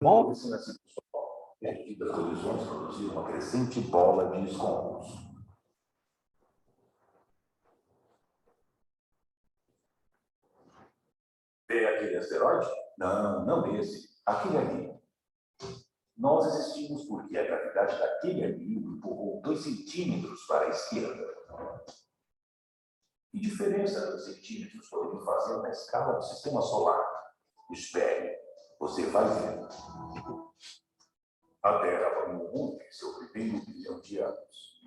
Bom, das colisões produziram uma crescente bola de escombros. Vê aquele asteroide? Não, não esse. Aquele ali. Nós existimos porque a gravidade daquele ali o empurrou 2 centímetros para a esquerda. Que diferença 2 centímetros poderiam fazer na escala do sistema solar? Espere, você vai ver. A Terra apanhou ontem seu primeiro bilhão de anos.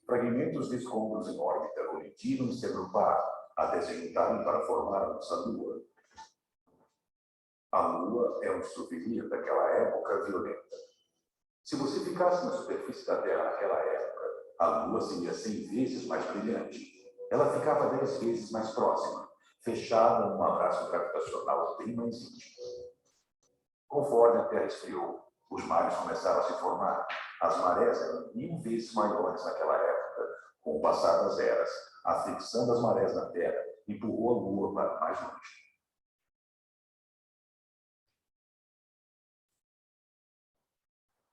Fragmentos de escombros em órbita colidiram e se agruparam até se juntarem para formar a nossa Lua. A Lua é um souvenir daquela época violenta. Se você ficasse na superfície da Terra naquela época, a Lua seria 100 vezes mais brilhante. Ela ficava 10 vezes mais próxima, fechada num abraço gravitacional bem mais íntimo. Conforme a Terra esfriou, os mares começaram a se formar. As marés eram 1000 vezes maiores naquela época. Com o passar das eras, a fricção das marés na Terra empurrou a Lua para mais longe.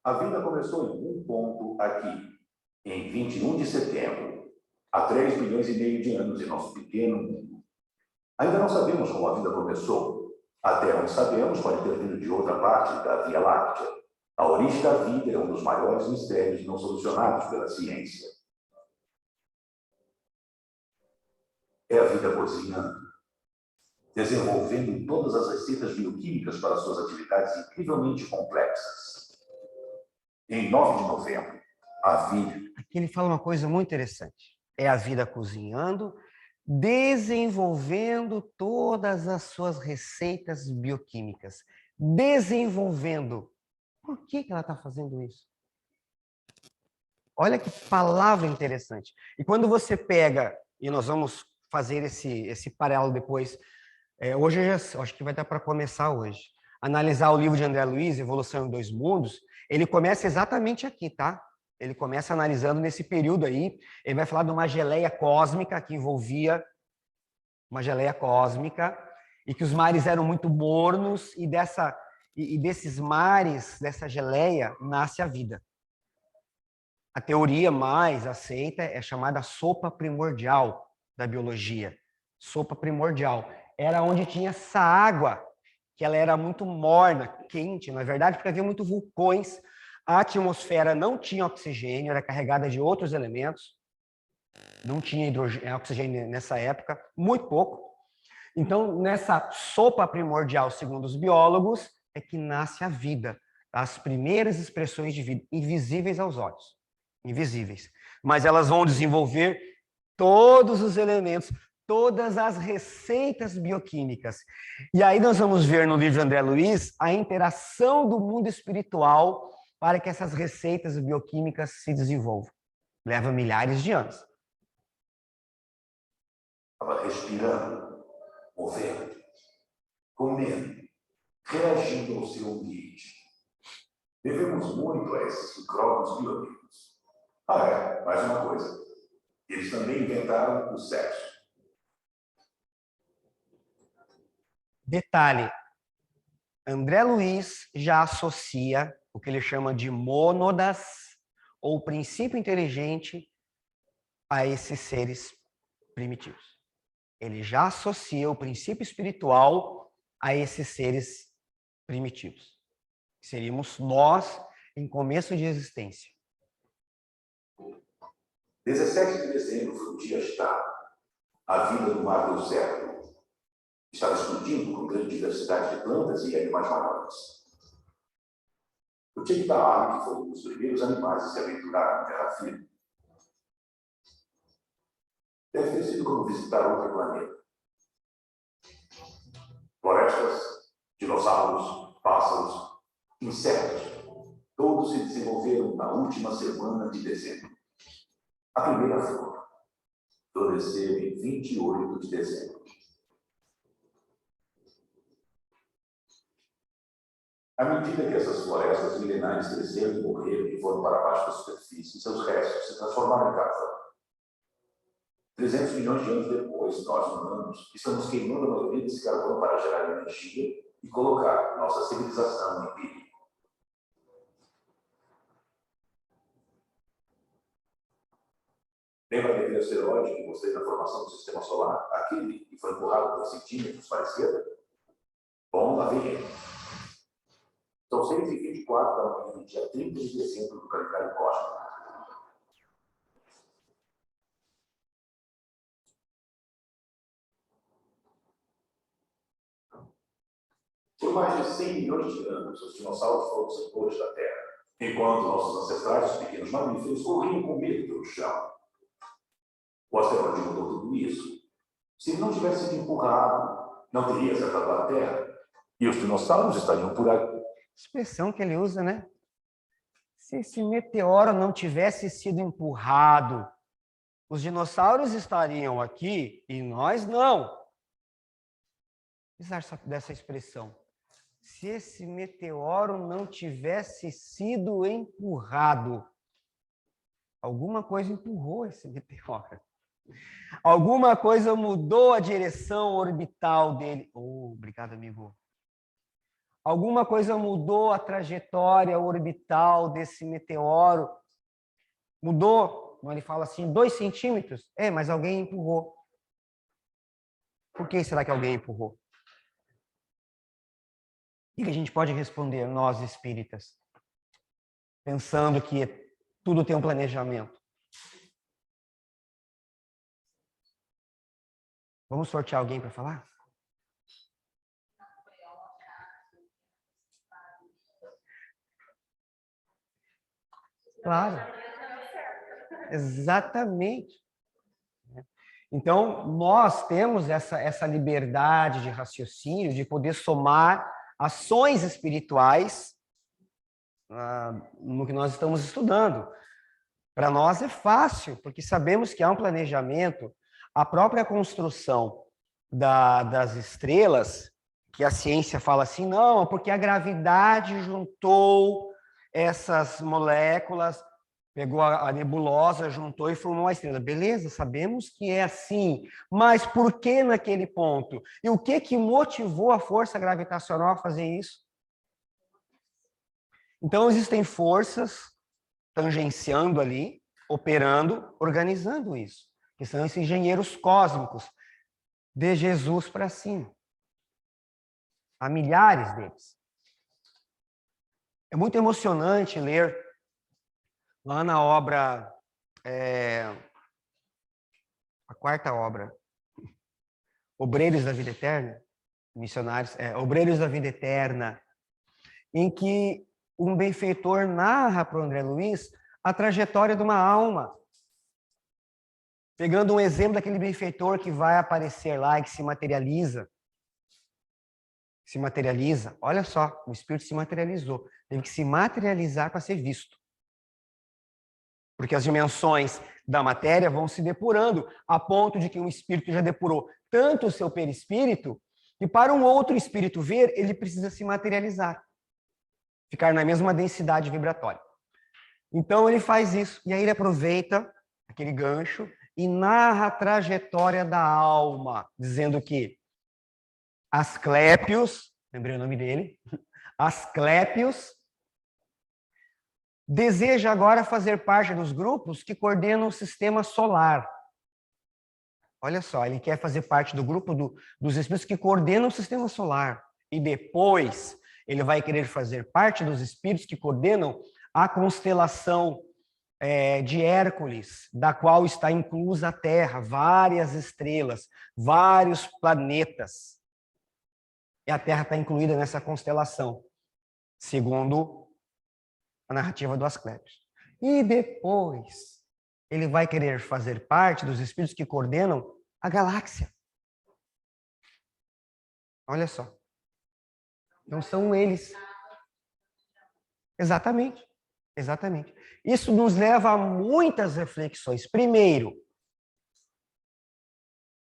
A vida começou em um ponto aqui, em 21 de setembro, há 3 bilhões e meio de anos em nosso pequeno mundo. Ainda não sabemos como a vida começou. Até onde sabemos, pode ter vindo de outra parte da Via Láctea. A origem da vida é um dos maiores mistérios não solucionados pela ciência. É a vida cozinhando, desenvolvendo todas as receitas bioquímicas para suas atividades incrivelmente complexas. Em 9 de novembro, a vida... Aqui ele fala uma coisa muito interessante. É a vida cozinhando, desenvolvendo todas as suas receitas bioquímicas. Desenvolvendo. Por que ela está fazendo isso? Olha que palavra interessante. E quando você pega, e nós vamos fazer esse paralelo depois, hoje eu já, acho que vai dar para começar hoje, analisar o livro de André Luiz, Evolução em 2 Mundos, ele começa exatamente aqui, tá? Ele começa analisando nesse período aí, ele vai falar de uma geleia cósmica que envolvia uma geleia cósmica e que os mares eram muito mornos e desses mares, dessa geleia, nasce a vida. A teoria mais aceita é chamada sopa primordial da biologia. Sopa primordial. Era onde tinha essa água, que ela era muito morna, quente, na verdade, porque havia muitos vulcões. A atmosfera não tinha oxigênio, era carregada de outros elementos. Não tinha oxigênio nessa época, muito pouco. Então, nessa sopa primordial, segundo os biólogos, é que nasce a vida. As primeiras expressões de vida, invisíveis aos olhos. Invisíveis. Mas elas vão desenvolver todos os elementos, todas as receitas bioquímicas. E aí nós vamos ver no livro de André Luiz a interação do mundo espiritual para que essas receitas bioquímicas se desenvolvam. Leva milhares de anos. Estava respirando, movendo, comendo, reagindo ao seu ambiente. Devemos muito a esses micróbios biológicos. Mais uma coisa. Eles também inventaram o sexo. Detalhe, André Luiz já associa o que ele chama de mônadas ou princípio inteligente a esses seres primitivos. Ele já associa o princípio espiritual a esses seres primitivos. Seríamos nós em começo de existência. 17 de dezembro foi um dia agitado. A vida do mar deu certo. Estava explodindo com grande diversidade de plantas e animais maiores. O tigre da ave, que foi um dos primeiros animais a se aventurar na terra firme. Deve ter sido como visitar outro planeta. Florestas, dinossauros, pássaros, insetos, todos se desenvolveram na última semana de dezembro. A primeira flor floresceu em 28 de dezembro. À medida que essas florestas milenares cresceram e morreram e foram para baixo da superfície, seus restos se transformaram em carvão. 300 milhões de anos depois, pois nós, humanos, estamos queimando a maioria desse carvão para gerar energia e colocar nossa civilização em perigo. Lembra daquele asteroide que mostrei na formação do Sistema Solar? Aquele que foi empurrado 2 centímetros para a esquerda? Bom, lá vem ele. São 6h24 da manhã do dia 30 de dezembro do calendário cósmico. Por mais de 100 milhões de anos, os dinossauros foram os sensores da Terra, enquanto nossos ancestrais, os pequenos mamíferos, corriam com medo pelo chão. O asteroide mudou tudo isso. Se não tivesse sido empurrado, não teria acertado a Terra. E os dinossauros estariam por aí. Expressão que ele usa, né? Se esse meteoro não tivesse sido empurrado, os dinossauros estariam aqui e nós não. Apesar dessa expressão. Se esse meteoro não tivesse sido empurrado, alguma coisa empurrou esse meteoro. Alguma coisa mudou a direção orbital dele. Oh, obrigado, amigo. Alguma coisa mudou a trajetória orbital desse meteoro. Mudou, como ele fala assim, 2 centímetros. Mas alguém empurrou. Por que será que alguém empurrou? O que a gente pode responder, nós espíritas? Pensando que tudo tem um planejamento. Vamos sortear alguém para falar? Claro. Exatamente. Então, nós temos essa liberdade de raciocínio, de poder somar ações espirituais no que nós estamos estudando. Para nós é fácil, porque sabemos que há um planejamento, a própria construção das estrelas, que a ciência fala assim, não, porque a gravidade juntou essas moléculas, pegou a nebulosa, juntou e formou a estrela. Beleza, sabemos que é assim, mas por que naquele ponto? E o que motivou a força gravitacional a fazer isso? Então, existem forças tangenciando ali, operando, organizando isso, que são esses engenheiros cósmicos, de Jesus para cima. Há milhares deles. É muito emocionante ler lá na obra, a 4ª obra, Obreiros da Vida Eterna, missionários, Obreiros da Vida Eterna, em que um benfeitor narra para o André Luiz a trajetória de uma alma, pegando um exemplo daquele benfeitor que vai aparecer lá e que se materializa. Olha só, o espírito se materializou. Teve que se materializar para ser visto. Porque as dimensões da matéria vão se depurando, a ponto de que um espírito já depurou tanto o seu perispírito, que para um outro espírito ver, ele precisa se materializar. Ficar na mesma densidade vibratória. Então ele faz isso, e aí ele aproveita aquele gancho e narra a trajetória da alma, dizendo que Asclépios, lembrei o nome dele, Asclépios, deseja agora fazer parte dos grupos que coordenam o sistema solar. Olha só, ele quer fazer parte do grupo dos espíritos que coordenam o sistema solar. E depois ele vai querer fazer parte dos espíritos que coordenam a constelação de Hércules, da qual está inclusa a Terra, várias estrelas, vários planetas. E a Terra está incluída nessa constelação, segundo a narrativa do Asclépios. E depois, ele vai querer fazer parte dos espíritos que coordenam a galáxia. Olha só. Então, são eles. Exatamente. Exatamente. Isso nos leva a muitas reflexões. Primeiro,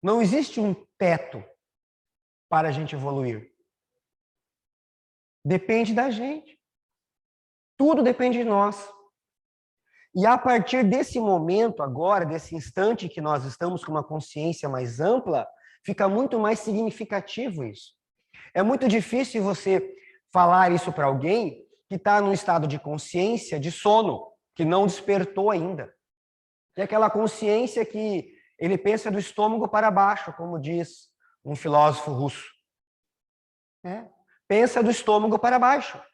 não existe um teto para a gente evoluir. Depende da gente. Tudo depende de nós. E a partir desse momento agora, desse instante que nós estamos com uma consciência mais ampla, fica muito mais significativo isso. É muito difícil você falar isso para alguém que está num estado de consciência de sono, que não despertou ainda. É aquela consciência que ele pensa do estômago para baixo, como diz um filósofo russo. Pensa do estômago para baixo. Daqui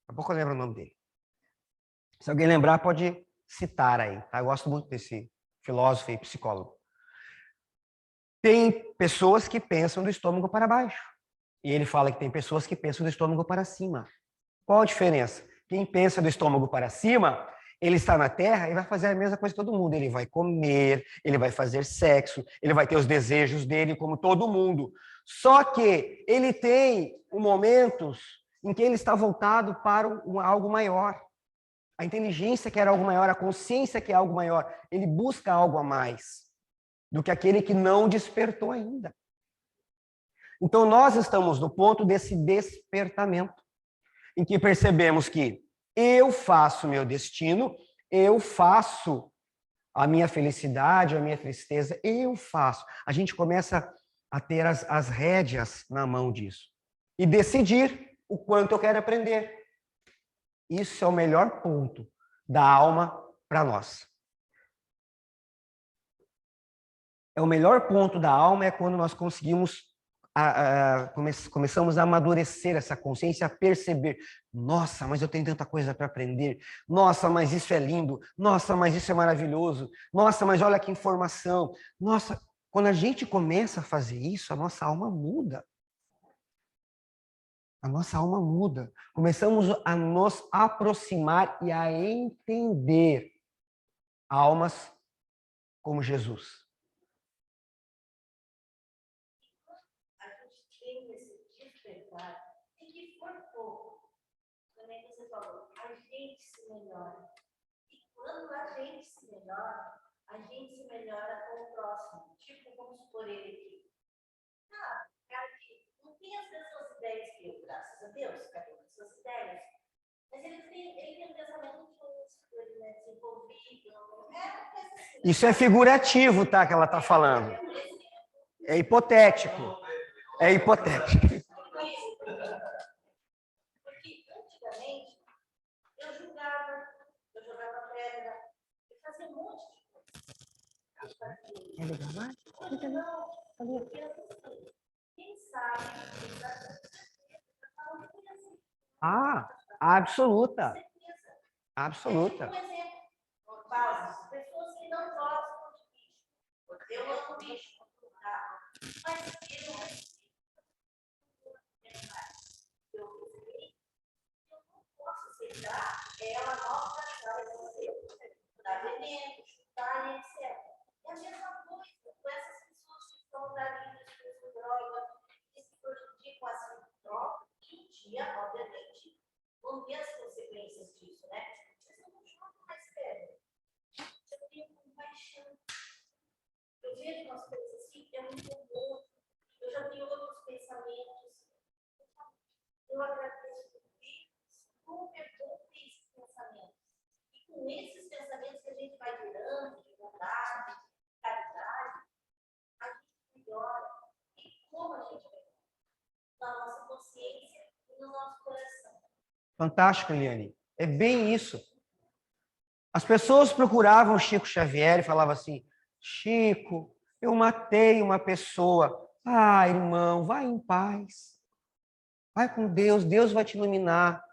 a pouco eu lembro o nome dele. Se alguém lembrar, pode citar aí. Tá? Eu gosto muito desse filósofo e psicólogo. Tem pessoas que pensam do estômago para baixo. E ele fala que tem pessoas que pensam do estômago para cima. Qual a diferença? Quem pensa do estômago para cima, ele está na Terra e vai fazer a mesma coisa que todo mundo. Ele vai comer, ele vai fazer sexo, ele vai ter os desejos dele como todo mundo. Só que ele tem momentos em que ele está voltado para algo maior. A inteligência quer algo maior, a consciência quer algo maior. Ele busca algo a mais do que aquele que não despertou ainda. Então, nós estamos no ponto desse despertamento, em que percebemos que eu faço meu destino, eu faço a minha felicidade, a minha tristeza, eu faço. A gente começa a ter as rédeas na mão disso e decidir o quanto eu quero aprender. Isso é o melhor ponto da alma para nós. O melhor ponto da alma é quando nós conseguimos começamos a amadurecer essa consciência, a perceber, nossa, mas eu tenho tanta coisa para aprender, nossa, mas isso é lindo, nossa, mas isso é maravilhoso, nossa, mas olha que informação, nossa, quando a gente começa a fazer isso, a nossa alma muda. A nossa alma muda. Começamos a nos aproximar e a entender almas como Jesus. Melhora. E quando a gente se melhora, a gente se melhora com o próximo. Tipo, vamos supor ele aqui. Cara que não tem as mesmas ideias que eu, graças a Deus, cada um as suas ideias. Mas ele tem um pensamento lúcido, ele é desenvolvido. Assim. Isso é figurativo, tá? Que ela está falando. É hipotético. É hipotético. Porque antigamente eu jogava pedra, eu fazia um monte de coisa. É legal, vai? Quem sabe? Absoluta. Absoluta. Um exemplo básico, pessoas que não gostam de bicho. Eu amo bicho, mas eu não posso aceitar ela nova para você, dar veneno, chutar, etc. É a mesma coisa com essas pessoas que estão daridas com droga, que se prejudicam assim com droga, e um dia, obviamente, vão ter as consequências disso, né? Mas eu não jogo mais pedra. Eu tenho compaixão. Eu vejo umas coisas assim, é muito bom. Eu já tenho outros pensamentos. Eu agradeço por Deus, super bom ter esses pensamentos. E com esses pensamentos que a gente vai gerando, de bondade, de caridade, a gente melhora. E como a gente melhora? Na nossa consciência e no nosso coração. Fantástico, Eliane. É bem isso. As pessoas procuravam Chico Xavier e falavam assim, Chico, eu matei uma pessoa. Ah, irmão, vai em paz. Vai com Deus, Deus vai te iluminar.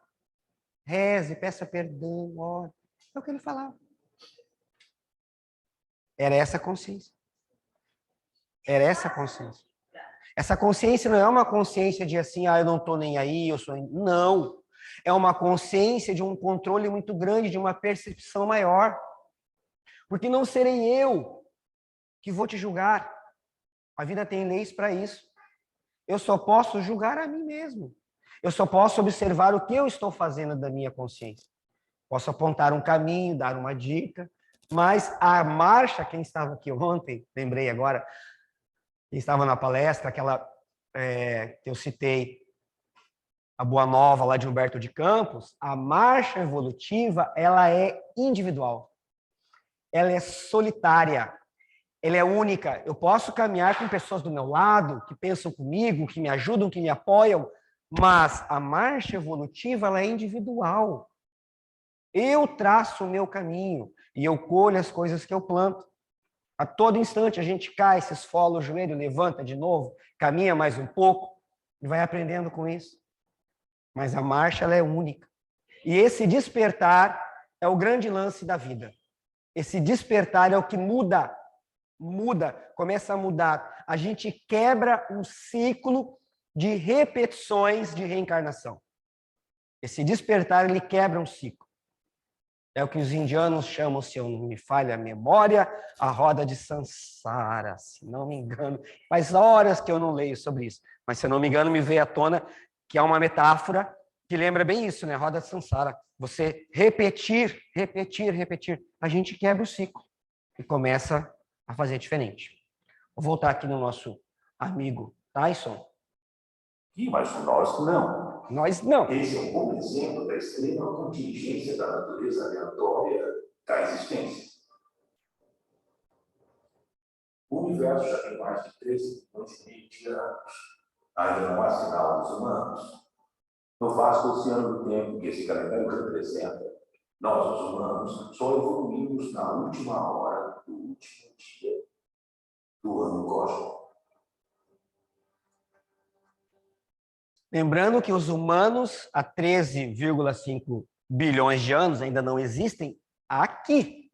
Reze, peça perdão, ore. É o que ele falava. Era essa a consciência. Era essa a consciência. Essa consciência não é uma consciência de assim, eu não estou nem aí, eu sou... Não. É uma consciência de um controle muito grande, de uma percepção maior. Porque não serei eu que vou te julgar. A vida tem leis para isso. Eu só posso julgar a mim mesmo. Eu só posso observar o que eu estou fazendo da minha consciência. Posso apontar um caminho, dar uma dica, mas a marcha, quem estava aqui ontem, lembrei agora, quem estava na palestra, aquela que eu citei, a Boa Nova lá de Humberto de Campos, a marcha evolutiva, ela é individual. Ela é solitária. Ela é única. Eu posso caminhar com pessoas do meu lado, que pensam comigo, que me ajudam, que me apoiam, mas a marcha evolutiva, ela é individual. Eu traço o meu caminho e eu colho as coisas que eu planto. A todo instante a gente cai, se esfola o joelho, levanta de novo, caminha mais um pouco e vai aprendendo com isso. Mas a marcha, ela é única. E esse despertar é o grande lance da vida. Esse despertar é o que muda, começa a mudar. A gente quebra um ciclo de repetições de reencarnação. Esse despertar, ele quebra um ciclo. É o que os indianos chamam, se eu não me falha a memória, a roda de Sansara, se não me engano. Faz horas que eu não leio sobre isso, mas se eu não me engano, me veio à tona que é uma metáfora que lembra bem isso, né? Roda de Sansara. Você repetir, a gente quebra o ciclo e começa a fazer diferente. Vou voltar aqui no nosso amigo Tyson. Mas nós não. Nós não. Esse é um bom exemplo da extrema contingência da natureza aleatória da existência. O universo já tem mais de 13 milhões e meio de anos. Ainda não há sinal dos humanos. No vasto oceano do tempo que esse calendário representa, nós, os humanos, só evoluímos na última hora do último dia do ano cósmico. Lembrando que os humanos, há 13,5 bilhões de anos, ainda não existem aqui.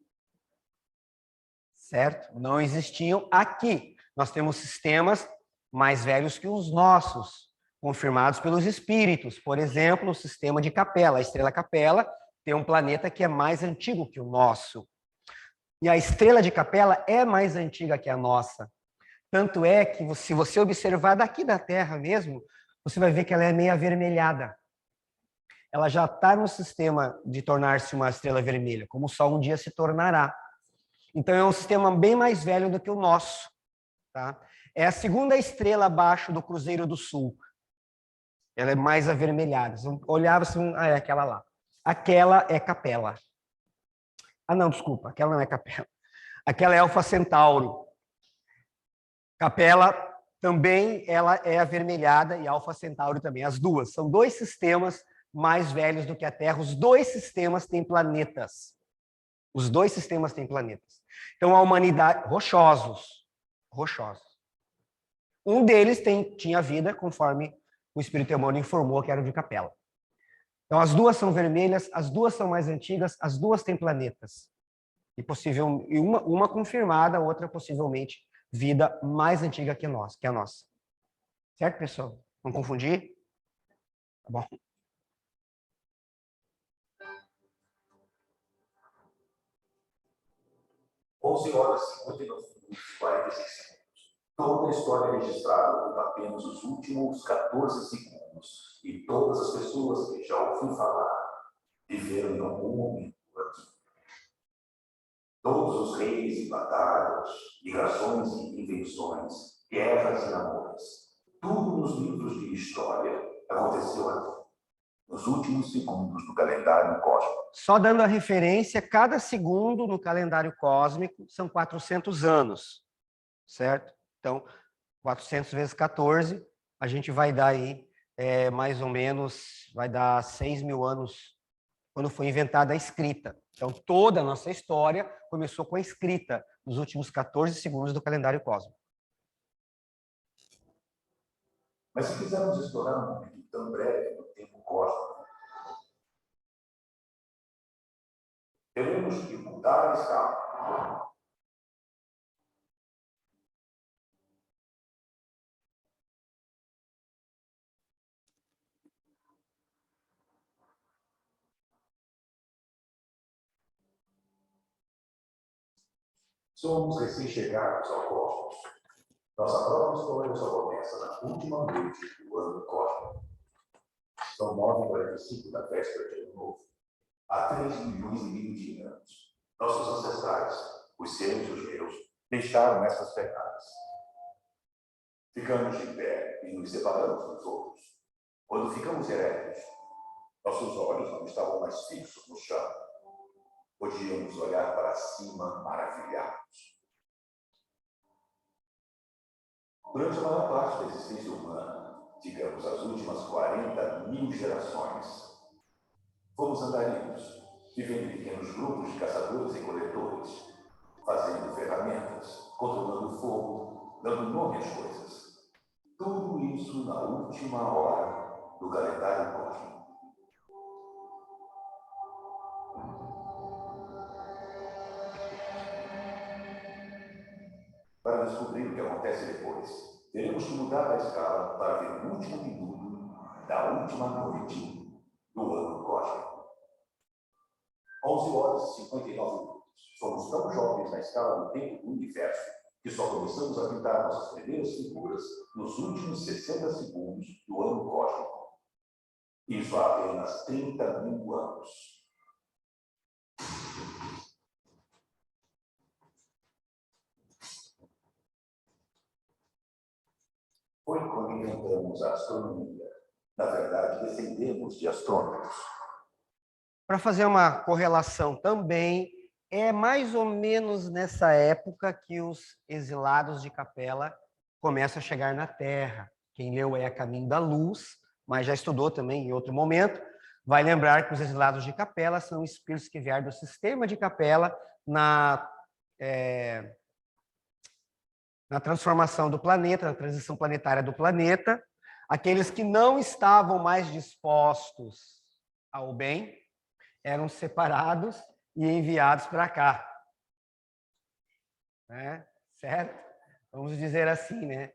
Certo? Não existiam aqui. Nós temos sistemas mais velhos que os nossos, confirmados pelos espíritos. Por exemplo, o sistema de Capela. A estrela Capela tem um planeta que é mais antigo que o nosso. E a estrela de Capela é mais antiga que a nossa. Tanto é que, se você observar daqui da Terra mesmo, você vai ver que ela é meio avermelhada. Ela já está no sistema de tornar-se uma estrela vermelha, como o Sol um dia se tornará. Então, é um sistema bem mais velho do que o nosso. Tá? É a segunda estrela abaixo do Cruzeiro do Sul. Ela é mais avermelhada. Você olhava assim, é aquela lá. Aquela é Capela. Ah, não, desculpa, aquela não é Capela. Aquela é Alfa Centauro. Capela também ela é avermelhada e Alfa Centauro também. As duas. São dois sistemas mais velhos do que a Terra. Os dois sistemas têm planetas. Os dois sistemas têm planetas. Então, a humanidade... Rochosos. Um deles tinha vida, conforme o Espírito Emmanuel informou que era o de Capela. Então, as duas são vermelhas, as duas são mais antigas, as duas têm planetas. E uma confirmada, a outra possivelmente vida mais antiga que a nossa. Certo, pessoal? Não confundir? Tá bom. 11h59 minutos e 46 segundos. Toda a história registrada ocupa apenas os últimos 14 segundos. E todas as pessoas que já ouviram falar viveram em algum momento aqui. Todos os reis e batalhas, migrações e invenções, guerras e amores, tudo nos livros de história aconteceu aqui, nos últimos segundos do calendário cósmico. Só dando a referência, cada segundo no calendário cósmico são 400 anos, certo? Então, 400 vezes 14, a gente vai dar aí, mais ou menos, vai dar 6.000 anos, quando foi inventada a escrita. Então, toda a nossa história começou com a escrita, nos últimos 14 segundos do calendário cósmico. Mas se quisermos explorar um momento tão breve no tempo cósmico, teremos que mudar a escala. Somos recém-chegados ao cosmos. Nossa própria história só começa na última noite do ano cósmico. São 9h45 da véspera de Ano Novo. Há 3 milhões e meio de anos, nossos ancestrais, os seus e os meus, deixaram essas pegadas. Ficamos de pé e nos separamos dos outros. Quando ficamos eretos, nossos olhos não estavam mais fixos no chão. Podíamos olhar para cima maravilhados. Durante a maior parte da existência humana, digamos as últimas 40.000 gerações, fomos andarilhos, vivendo em pequenos grupos de caçadores e coletores, fazendo ferramentas, controlando fogo, dando nome às coisas. Tudo isso na última hora do calendário cósmico. Para descobrir o que acontece depois, teremos que mudar a escala para ver o último minuto da última noite do ano cósmico. 11 horas e 59 minutos. Somos tão jovens na escala do tempo do universo que só começamos a pintar nossas primeiras figuras nos últimos 60 segundos do ano cósmico. Isso há apenas 30.000 anos. Foi quando inventamos a astronomia. Na verdade, descendemos de astrônomos. Para fazer uma correlação também, é mais ou menos nessa época que os exilados de Capela começam a chegar na Terra. Quem leu é A Caminho da Luz, mas já estudou também em outro momento, vai lembrar que os exilados de Capela são espíritos que vieram do sistema de Capela na transformação do planeta, na transição planetária do planeta, aqueles que não estavam mais dispostos ao bem eram separados e enviados para cá. Né? Certo? Vamos dizer assim, né?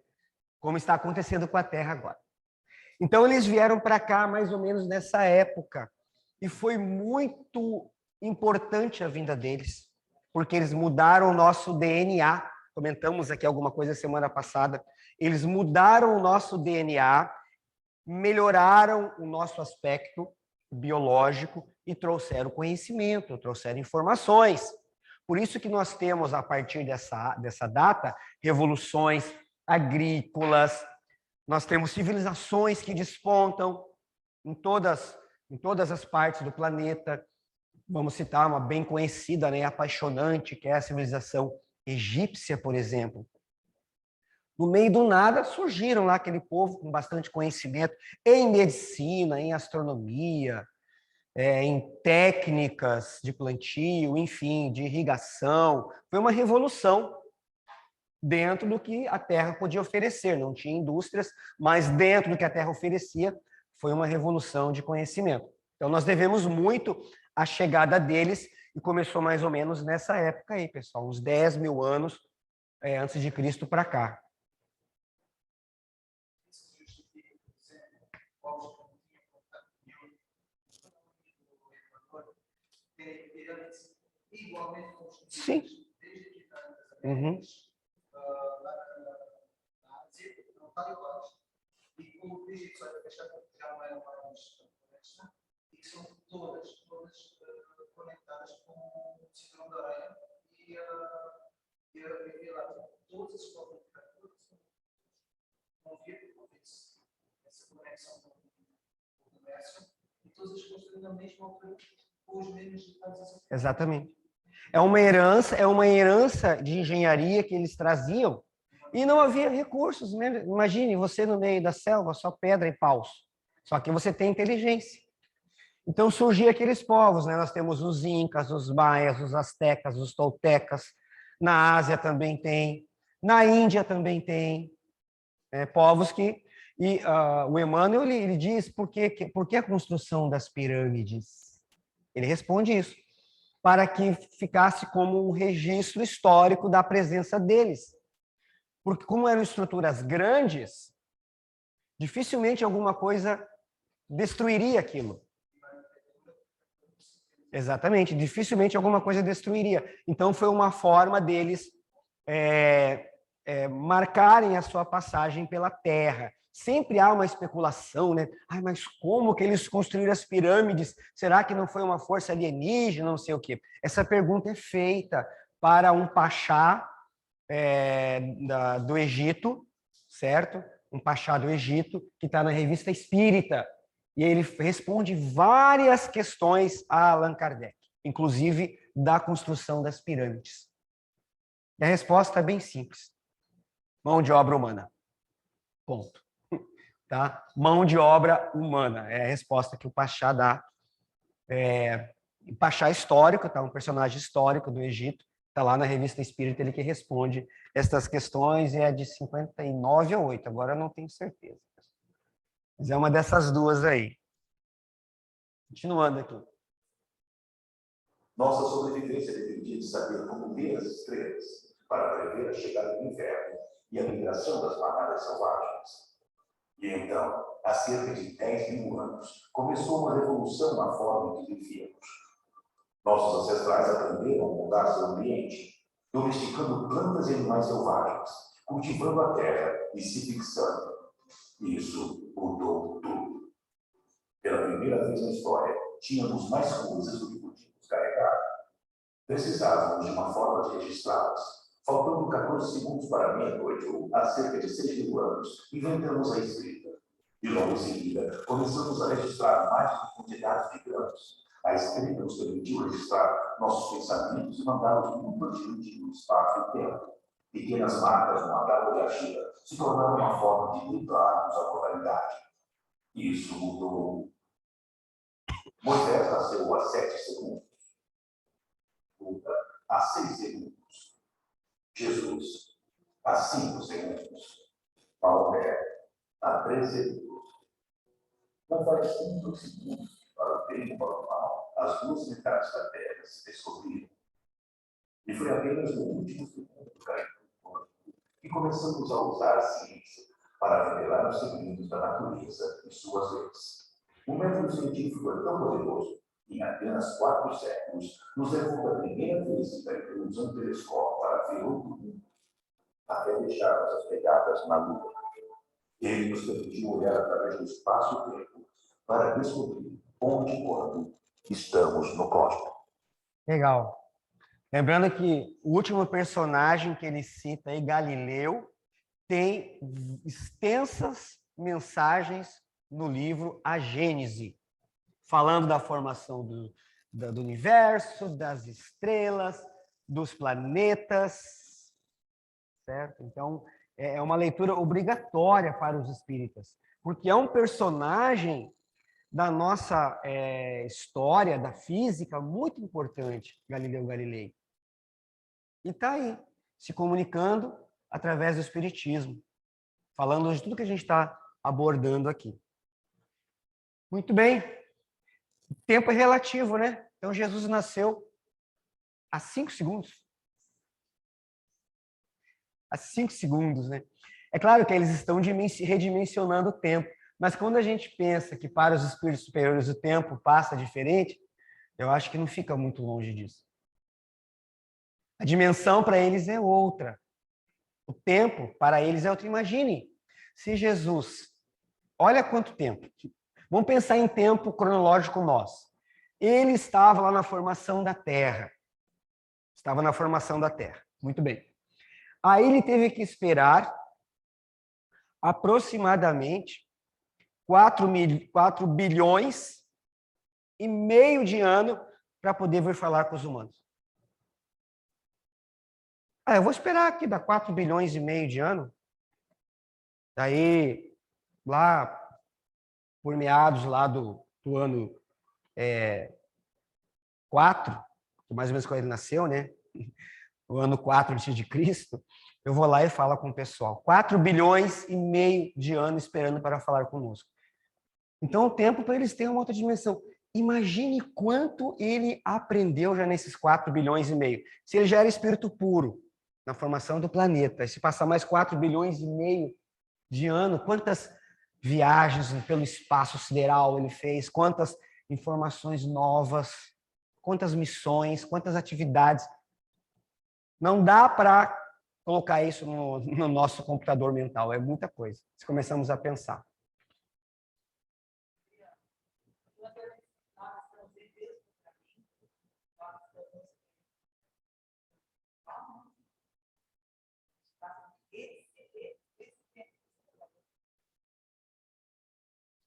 Como está acontecendo com a Terra agora. Então, eles vieram para cá mais ou menos nessa época. E foi muito importante a vinda deles, porque eles mudaram o nosso DNA. Comentamos aqui alguma coisa semana passada. Eles mudaram o nosso DNA, melhoraram o nosso aspecto biológico e trouxeram conhecimento, trouxeram informações. Por isso que nós temos, a partir dessa data, revoluções agrícolas, nós temos civilizações que despontam em todas as partes do planeta. Vamos citar uma bem conhecida, né, apaixonante, que é a civilização egípcia, por exemplo. No meio do nada, surgiram lá aquele povo com bastante conhecimento em medicina, em astronomia, em técnicas de plantio, enfim, de irrigação. Foi uma revolução dentro do que a Terra podia oferecer. Não tinha indústrias, mas dentro do que a Terra oferecia, foi uma revolução de conhecimento. Então, nós devemos muito à chegada deles, e começou mais ou menos nessa época aí, pessoal, uns 10.000 anos antes de Cristo para cá. Sim. Uhum. E como diz isso, já não eram mais e que são todas conectadas com o cinturão da aranha e lá todas as formas de captura vão vir essa conexão com o comércio e todas as coisas na mesma altura com os mesmos detalhes. Exatamente. É uma herança de engenharia que eles traziam e não havia recursos. Imagine você no meio da selva, só pedra e paus. Só que você tem inteligência. Então surgiam aqueles povos, né? Nós temos os incas, os maias, os astecas, os toltecas. Na Ásia também tem. Na Índia também tem. Povos que... E o Emmanuel ele diz por que a construção das pirâmides. Ele responde isso. Para que ficasse como um registro histórico da presença deles. Porque como eram estruturas grandes, dificilmente alguma coisa destruiria aquilo. Exatamente, dificilmente alguma coisa destruiria. Então foi uma forma deles marcarem a sua passagem pela Terra. Sempre há uma especulação, né? Mas como que eles construíram as pirâmides? Será que não foi uma força alienígena? Não sei o quê. Essa pergunta é feita para um pachá do Egito, certo? um pachá do Egito, que está na Revista Espírita. E ele responde várias questões a Allan Kardec, inclusive da construção das pirâmides. E a resposta é bem simples. Mão de obra humana. Ponto. Tá? Mão de obra humana. É a resposta que o Pachá dá. Pachá histórico, tá? Um personagem histórico do Egito. Está lá na Revista Espírita, ele que responde estas questões, e é de 59 ou 8, agora eu não tenho certeza. Mas é uma dessas duas aí. Continuando aqui. Nossa sobrevivência dependia de saber como ver as estrelas para prever a chegada do inverno e a migração das manadas selvagens. E então, há cerca de 10.000 anos, começou uma revolução na forma em que vivíamos. Nossos ancestrais aprenderam a mudar seu ambiente, domesticando plantas e animais selvagens, cultivando a terra e se fixando. Isso mudou tudo. Pela primeira vez na história, tínhamos mais coisas do que podíamos carregar. Precisávamos de uma forma de registrá-las. Faltando 14 segundos para meia-noite, ou há cerca de 6.000 anos, inventamos a escrita. E logo em seguida, começamos a registrar mais quantidades de gramas. A escrita nos permitiu registrar nossos pensamentos e mandá-los muito adiante no espaço e tempo. Pequenas marcas numa tábua de argila se tornaram uma forma de driblarmos a modalidade. Isso mudou. Moisés nasceu há 7 segundos. Buda, há 6 segundos. Jesus, há 5 segundos. Maomé, há 3 segundos. Não faz 5 segundos para o bem e para o mal. As duas metades da Terra se descobriram. E foi apenas no último segundo que começamos a usar a ciência para revelar os segredos da natureza e suas leis. O método científico é tão poderoso que, em apenas 4 séculos, nos levou da primeira visita que usamos um telescópio para ver outro mundo, até deixarmos as pegadas na Lua. Ele nos permitiu olhar através do espaço e tempo para descobrir onde e quando estamos no cosmos. Legal. Lembrando que o último personagem que ele cita aí, Galileu, tem extensas mensagens no livro A Gênese, falando da formação do universo, das estrelas, dos planetas, certo? Então, é uma leitura obrigatória para os espíritas, porque é um personagem da nossa história, da física, muito importante, Galileu Galilei. E está aí, se comunicando através do espiritismo, falando de tudo que a gente está abordando aqui. Muito bem. O tempo é relativo, né? Então, Jesus nasceu há 5 segundos. Há 5 segundos, né? É claro que eles estão redimensionando o tempo, mas quando a gente pensa que para os espíritos superiores o tempo passa diferente, eu acho que não fica muito longe disso. A dimensão para eles é outra. O tempo para eles é outro. Imagine se Jesus, olha quanto tempo. Vamos pensar em tempo cronológico nosso. Ele estava lá na formação da Terra. Estava na formação da Terra. Muito bem. Aí ele teve que esperar aproximadamente 4 bilhões e meio de ano para poder vir falar com os humanos. Eu vou esperar aqui, dá 4 bilhões e meio de ano. Daí, lá, por meados lá do ano 4, mais ou menos quando ele nasceu, né? O ano 4 antes de Cristo, eu vou lá e falo com o pessoal. 4 bilhões e meio de anos esperando para falar conosco. Então, o tempo para eles tem uma outra dimensão. Imagine quanto ele aprendeu já nesses 4 bilhões e meio. Se ele já era espírito puro na formação do planeta, e se passar mais 4 bilhões e meio de ano, quantas viagens pelo espaço sideral ele fez, quantas informações novas, quantas missões, quantas atividades. Não dá para colocar isso no nosso computador mental, é muita coisa. Se começamos a pensar.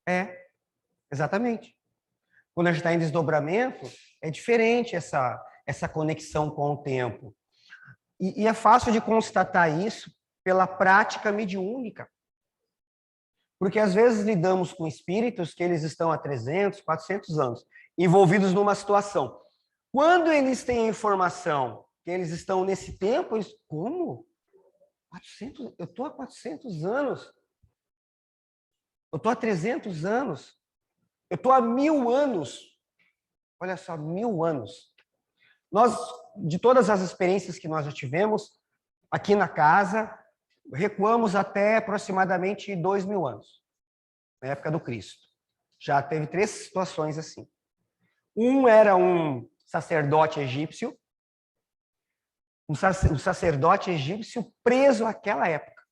É, exatamente. Quando a gente está em desdobramento, é diferente essa conexão com o tempo. E é fácil de constatar isso pela prática mediúnica. Porque às vezes lidamos com espíritos que eles estão há 300, 400 anos, envolvidos numa situação. Quando eles têm a informação que eles estão nesse tempo, eles, como? 400? Eu estou há 400 anos. Eu estou há 300 anos. Eu estou há 1000 anos. Olha só, 1000 anos. Nós, de todas as experiências que nós já tivemos aqui na casa, recuamos até aproximadamente 2000 anos, na época do Cristo. Já teve 3 situações assim. Um era um sacerdote egípcio, um sacerdote egípcio preso àquela época,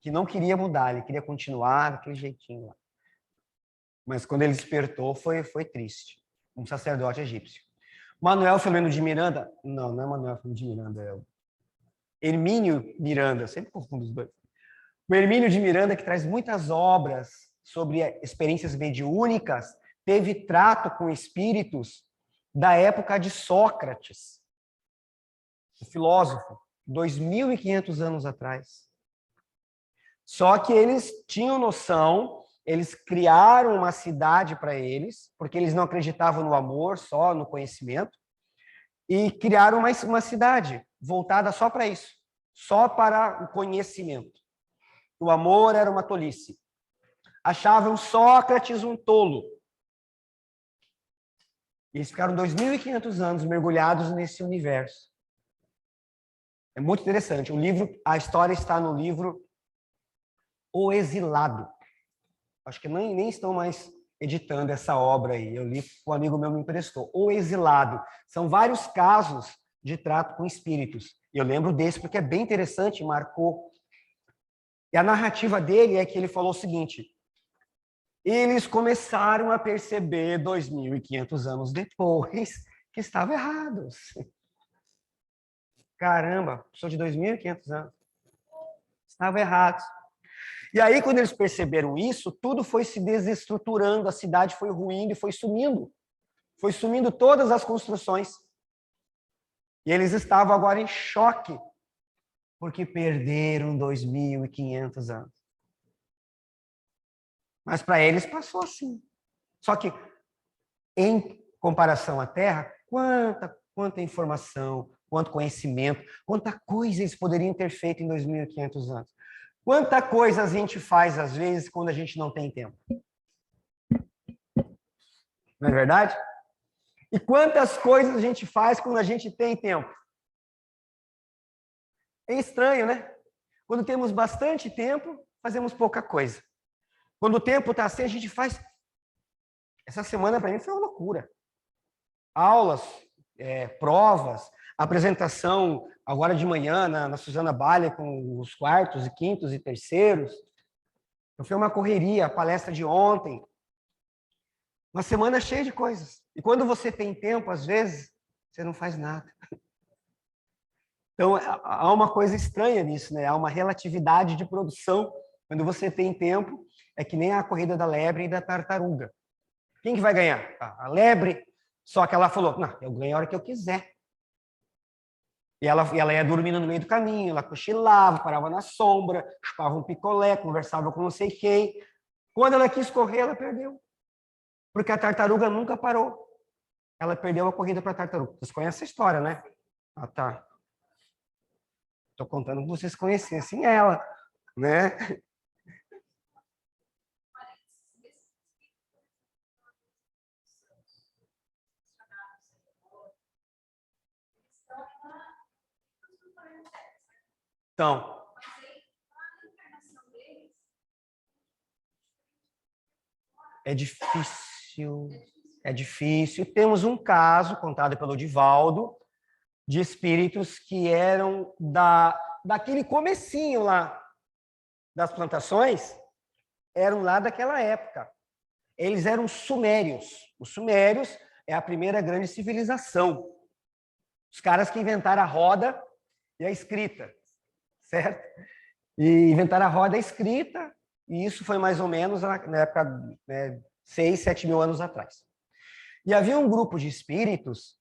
que não queria mudar, ele queria continuar daquele jeitinho lá. Mas quando ele despertou, foi triste. Um sacerdote egípcio. Manuel Filomeno de Miranda, não é Manuel Filomeno de Miranda, é o Hermínio Miranda, sempre confundo os dois. O Hermínio de Miranda, que traz muitas obras sobre experiências mediúnicas, teve trato com espíritos da época de Sócrates, o filósofo, 2500 anos atrás. Só que eles tinham noção, eles criaram uma cidade para eles, porque eles não acreditavam no amor, só no conhecimento, e criaram uma cidade voltada só para isso, só para o conhecimento. O amor era uma tolice. Achavam Sócrates um tolo. E eles ficaram 2500 anos mergulhados nesse universo. É muito interessante. A história está no livro O Exilado. Acho que nem estão mais editando essa obra aí. Eu li, um amigo meu me emprestou. O Exilado. São vários casos de trato com espíritos. E eu lembro desse porque é bem interessante, marcou. E a narrativa dele é que ele falou o seguinte: eles começaram a perceber 2500 anos depois que estavam errados. Caramba, sou de 2500 anos. Estavam errados. E aí, quando eles perceberam isso, tudo foi se desestruturando, a cidade foi ruindo e foi sumindo. Foi sumindo todas as construções. E eles estavam agora em choque, porque perderam 2500 anos. Mas para eles passou assim. Só que, em comparação à Terra, quanta informação, quanto conhecimento, quanta coisa eles poderiam ter feito em 2500 anos. Quanta coisa a gente faz, às vezes, quando a gente não tem tempo. Não é verdade? E quantas coisas a gente faz quando a gente tem tempo? É estranho, né? Quando temos bastante tempo, fazemos pouca coisa. Quando o tempo está assim, a gente faz... Essa semana, para mim, foi uma loucura. Aulas, provas, apresentação agora de manhã na Suzana Balha com os quartos e quintos e terceiros. Então, foi uma correria, a palestra de ontem. Uma semana cheia de coisas. E quando você tem tempo, às vezes, você não faz nada. Então, há uma coisa estranha nisso, né? Há uma relatividade de produção. Quando você tem tempo, é que nem a corrida da lebre e da tartaruga. Quem que vai ganhar? A lebre. Só que ela falou, não, eu ganho a hora que eu quiser. E ela ia dormindo no meio do caminho, ela cochilava, parava na sombra, chupava um picolé, conversava com não sei quem. Quando ela quis correr, ela perdeu. Porque a tartaruga nunca parou. Ela perdeu a corrida para a tartaruga. Vocês conhecem essa história, né? Ah, tá. Estou contando que vocês conhecessem ela, né? Então, é difícil. Temos um caso contado pelo Divaldo de espíritos que eram daquele comecinho lá das plantações, eram lá daquela época. Eles eram sumérios. Os sumérios é a primeira grande civilização. Os caras que inventaram a roda e a escrita, certo? E inventaram a roda e a escrita E isso foi mais ou menos na época, né, 6, 7 mil anos atrás. E havia um grupo de espíritos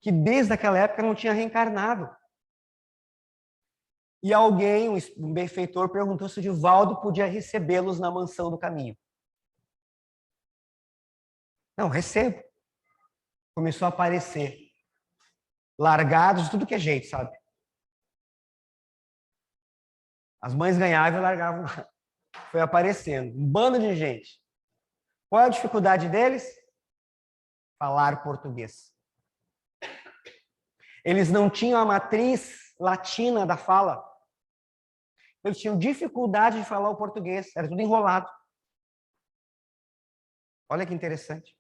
que desde aquela época não tinha reencarnado. E alguém, um benfeitor, perguntou se o Divaldo podia recebê-los na mansão do caminho. Não, recebo. Começou a aparecer. Largados de tudo que é jeito, sabe? As mães ganhavam e largavam. Foi aparecendo. Um bando de gente. Qual é a dificuldade deles? Falar português. Eles não tinham a matriz latina da fala. Eles tinham dificuldade de falar o português. Era tudo enrolado. Olha que interessante.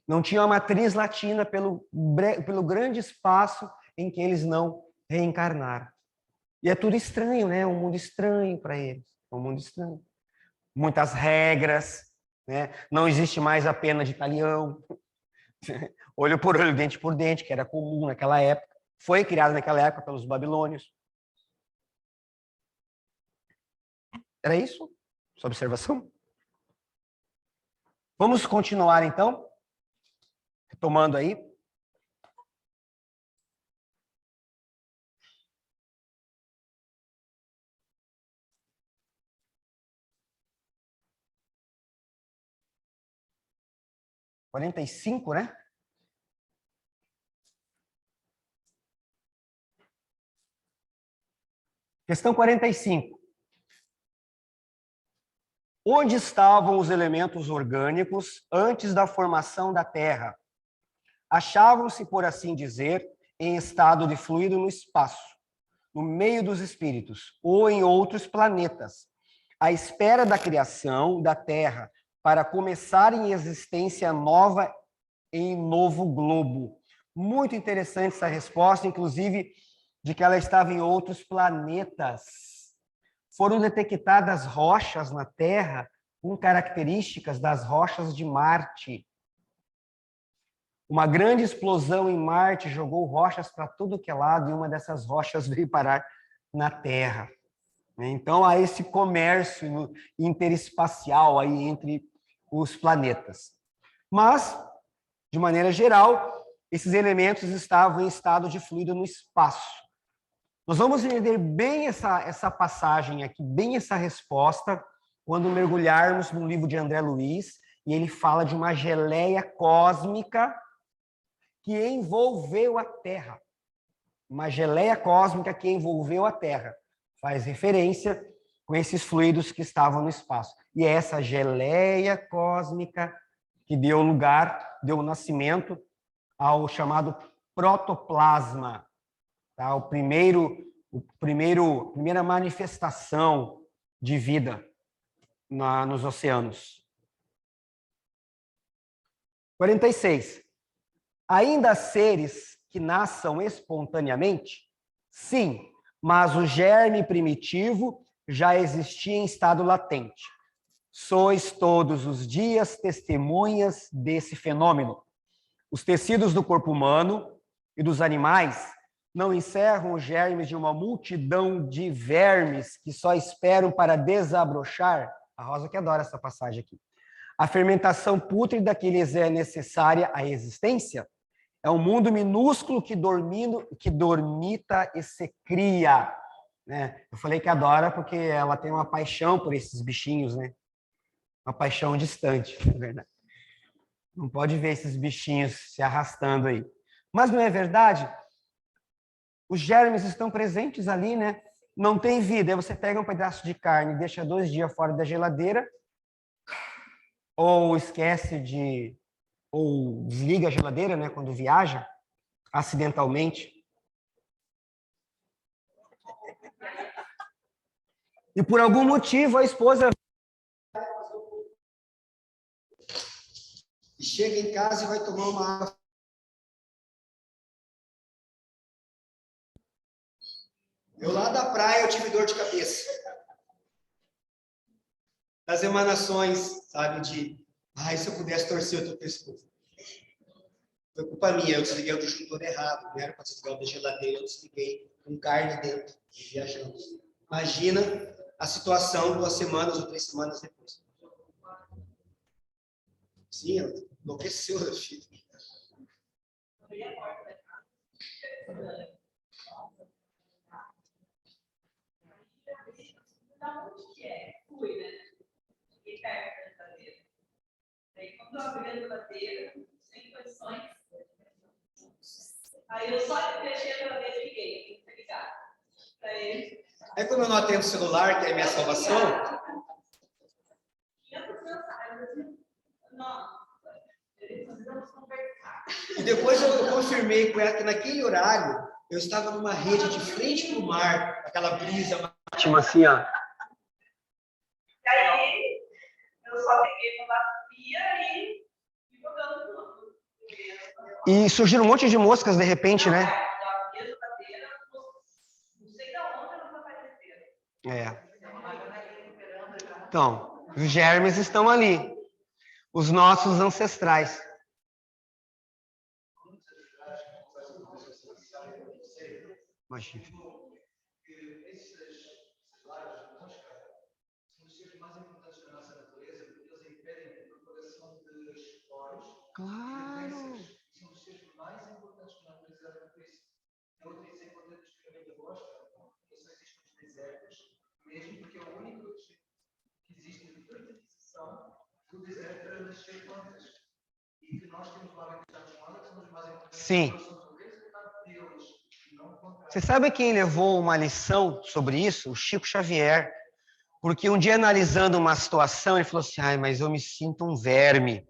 Não tinham a matriz latina pelo grande espaço em que eles não reencarnaram. E é tudo estranho, né? Um mundo estranho para eles. É um mundo estranho. Muitas regras, né? Não existe mais a pena de talião. Olho por olho, dente por dente, que era comum naquela época. Foi criado naquela época pelos babilônios. Era isso? Sua observação? Vamos continuar, então? Retomando aí. Quarenta e cinco, né? Questão 45. Onde estavam os elementos orgânicos antes da formação da Terra? Achavam-se, por assim dizer, em estado de fluido no espaço, no meio dos espíritos, ou em outros planetas, à espera da criação da Terra, para começar em existência nova em novo globo. Muito interessante essa resposta, inclusive, de que ela estava em outros planetas. Foram detectadas rochas na Terra com características das rochas de Marte. Uma grande explosão em Marte jogou rochas para tudo que é lado e uma dessas rochas veio parar na Terra. Então, há esse comércio interespacial aí entre os planetas. Mas, de maneira geral, esses elementos estavam em estado de fluido no espaço. Nós vamos entender bem essa passagem aqui, bem essa resposta, quando mergulharmos no livro de André Luiz, e ele fala de uma geleia cósmica que envolveu a Terra. Uma geleia cósmica que envolveu a Terra. Faz referência com esses fluidos que estavam no espaço. E é essa geleia cósmica que deu lugar, deu nascimento ao chamado protoplasma, tá? Primeira manifestação de vida nos oceanos. 46. Ainda há seres que nasçam espontaneamente? Sim, mas o germe primitivo já existia em estado latente. Sois todos os dias testemunhas desse fenômeno. Os tecidos do corpo humano e dos animais não encerram os germes de uma multidão de vermes que só esperam para desabrochar? A Rosa que adora essa passagem aqui. A fermentação pútrida que lhes é necessária à existência? É um mundo minúsculo que dormita e se cria. Né? Eu falei que adora porque ela tem uma paixão por esses bichinhos, né? Uma paixão distante, na verdade. Não pode ver esses bichinhos se arrastando aí. Mas não é verdade? Os germes estão presentes ali, né? Não tem vida. Aí você pega um pedaço de carne e deixa 2 dias fora da geladeira, ou esquece ou desliga a geladeira, né, quando viaja, acidentalmente. E por algum motivo a esposa chega em casa e vai tomar uma água. Eu lá da praia eu tive dor de cabeça. Das emanações, sabe, se eu pudesse torcer o teu pescoço. Foi culpa minha, eu desliguei o disjuntor errado, não era para desligar o da geladeira, eu desliguei com carne dentro, viajando. Imagina a situação 2 semanas ou 3 semanas depois. Sim, ela enlouqueceu da filha. Da onde que é? Fui, né? Fiquei perto da geladeira. Daí, quando eu abri a geladeira, sem condições. Aí eu só fechei a geladeira e liguei. Ligado. Pra ele. Aí como eu não atendo o celular, que é a minha salvação, e depois eu confirmei com ela que naquele horário eu estava numa rede de frente para o mar, aquela brisa marítima assim, ó. E aí, eu só peguei uma bacia e jogando tudo. E surgiram um monte de moscas de repente, né? Não sei da onde elas apareceram. É. Então, os germes estão ali. Os nossos ancestrais. Imagina. Esses lares de mosca são os seres mais importantes da nossa natureza, porque eles impedem a propagação de esporos. Claro. São os seres mais importantes da natureza, por isso. Outro exemplo do descobrimento da mosca, que só existe nos desertos, mesmo porque é o único que existe de fertilização do deserto para nascer plantas. E que nós temos lá que são os mais importantes. Sim. São o resultado deles. Você sabe quem levou uma lição sobre isso? O Chico Xavier. Porque um dia, analisando uma situação, ele falou assim, ai, mas eu me sinto um verme.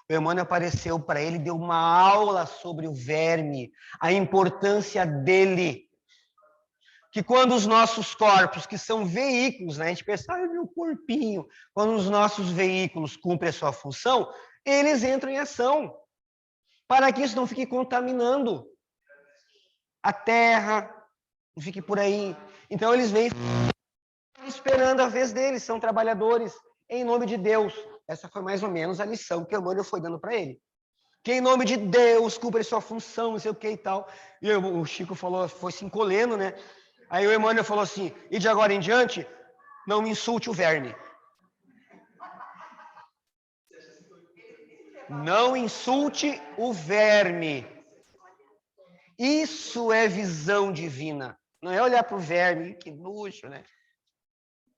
O Emmanuel apareceu para ele, deu uma aula sobre o verme, a importância dele. Que quando os nossos corpos, que são veículos, né, a gente pensa, ai, meu corpinho, quando os nossos veículos cumprem a sua função, eles entram em ação, para que isso não fique contaminando a terra, não fique por aí. Então, eles vêm esperando a vez deles, são trabalhadores, em nome de Deus. Essa foi mais ou menos a lição que o Emmanuel foi dando para ele. Que em nome de Deus, cumpre sua função, não sei o que e tal. E o Chico falou, foi se encolhendo, né? Aí o Emmanuel falou assim, e de agora em diante, não me insulte o verme. Não insulte o verme. Isso é visão divina. Não é olhar para o verme, que nojo, né?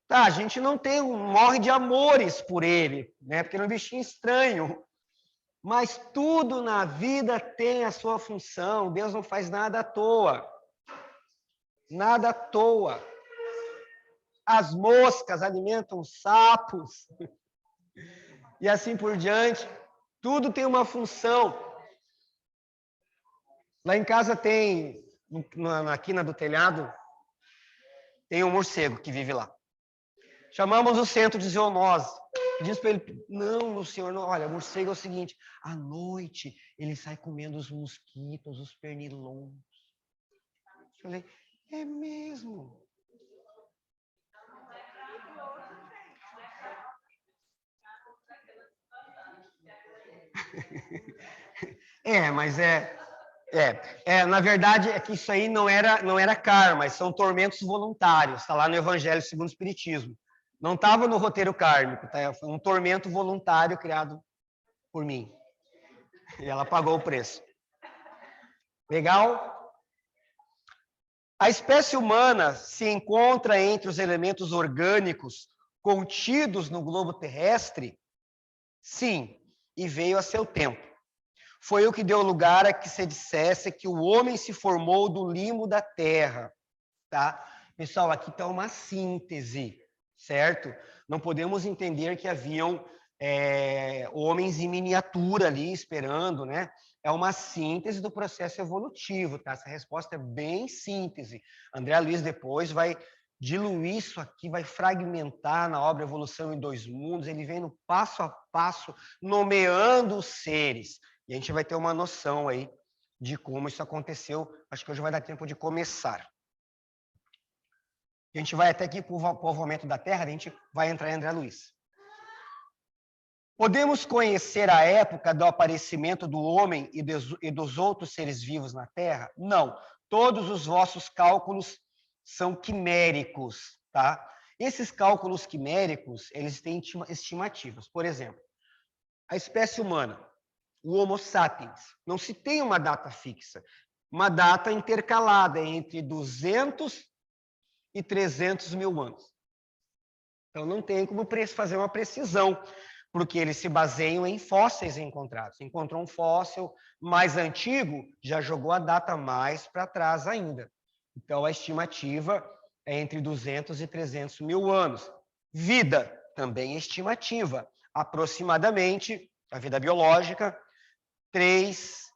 Tá, a gente não tem, morre de amores por ele, né? Porque ele é um bichinho estranho. Mas tudo na vida tem a sua função. Deus não faz nada à toa. Nada à toa. As moscas alimentam os sapos. E assim por diante. Tudo tem uma função. Lá em casa tem, na quina do telhado, tem um morcego que vive lá. Chamamos o centro de zoonose. Diz para ele, não, senhor, não, olha, o morcego é o seguinte, à noite ele sai comendo os mosquitos, os pernilongos. Eu falei, é mesmo? Mas na verdade, é que isso aí não era karma, são tormentos voluntários, está lá no Evangelho segundo o Espiritismo. Não estava no roteiro kármico, tá? Foi um tormento voluntário criado por mim. E ela pagou o preço. Legal? A espécie humana se encontra entre os elementos orgânicos contidos no globo terrestre? Sim, e veio a seu tempo. Foi o que deu lugar a que se dissesse que o homem se formou do limo da terra. Tá? Pessoal, aqui está uma síntese, certo? Não podemos entender que haviam homens em miniatura ali esperando, né? É uma síntese do processo evolutivo, tá? Essa resposta é bem síntese. André Luiz depois vai diluir isso aqui, vai fragmentar na obra Evolução em Dois Mundos, ele vem no passo a passo, nomeando os seres. E a gente vai ter uma noção aí de como isso aconteceu. Acho que hoje vai dar tempo de começar. A gente vai até aqui para o povoamento da Terra, a gente vai entrar em André Luiz. Podemos conhecer a época do aparecimento do homem e dos outros seres vivos na Terra? Não. Todos os vossos cálculos são quiméricos. tá? Esses cálculos quiméricos, eles têm estimativas. Por exemplo, a espécie humana, o Homo sapiens, não se tem uma data fixa, uma data intercalada entre 200 e 300 mil anos. Então, não tem como fazer uma precisão, porque eles se baseiam em fósseis encontrados. Encontrou um fóssil mais antigo, já jogou a data mais para trás ainda. Então, a estimativa é entre 200 e 300 mil anos. Vida, também é estimativa. Aproximadamente, a vida biológica, 3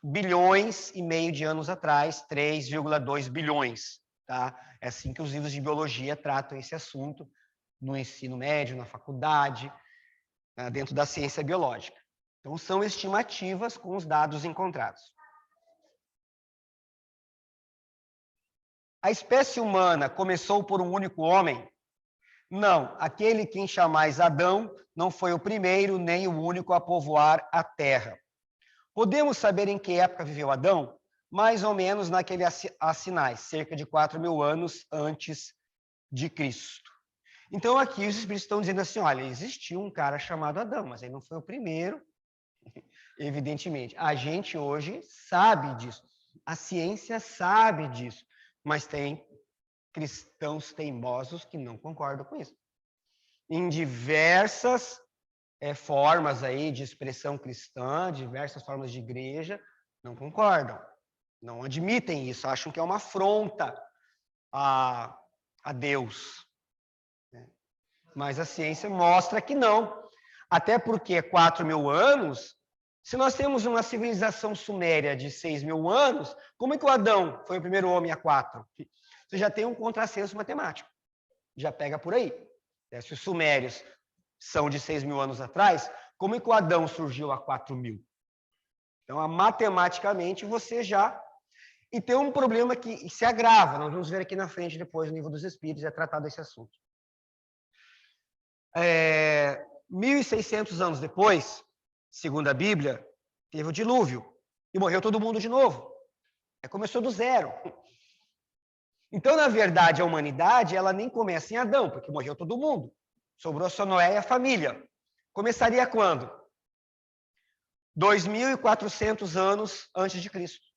bilhões e meio de anos atrás, 3,2 bilhões. Tá? É assim que os livros de biologia tratam esse assunto, no ensino médio, na faculdade, dentro da ciência biológica. Então, são estimativas com os dados encontrados. A espécie humana começou por um único homem? Não, aquele que chamais Adão não foi o primeiro nem o único a povoar a terra. Podemos saber em que época viveu Adão? Mais ou menos naquele assinais, cerca de 4.000 anos antes de Cristo. Então, aqui os espíritos estão dizendo assim, olha, existiu um cara chamado Adão, mas ele não foi o primeiro, evidentemente. A gente hoje sabe disso, a ciência sabe disso, mas tem cristãos teimosos que não concordam com isso. Em diversas formas aí de expressão cristã, diversas formas de igreja, não concordam, não admitem isso, acham que é uma afronta a Deus. Mas a ciência mostra que não. Até porque 4.000 anos, se nós temos uma civilização suméria de 6.000 anos, como é que o Adão foi o primeiro homem há 4? Você já tem um contrassenso matemático. Já pega por aí. Se os sumérios são de 6.000 anos atrás, como é que o Adão surgiu há 4.000? Então, matematicamente, você já... E tem um problema que se agrava, nós vamos ver aqui na frente, depois, no livro dos Espíritos, é tratado esse assunto. 1.600 anos depois, segundo a Bíblia, teve o dilúvio e morreu todo mundo de novo. Começou do zero. Então, na verdade, a humanidade ela nem começa em Adão, porque morreu todo mundo. Sobrou só Noé e a família. Começaria quando? 2.400 anos antes de Cristo.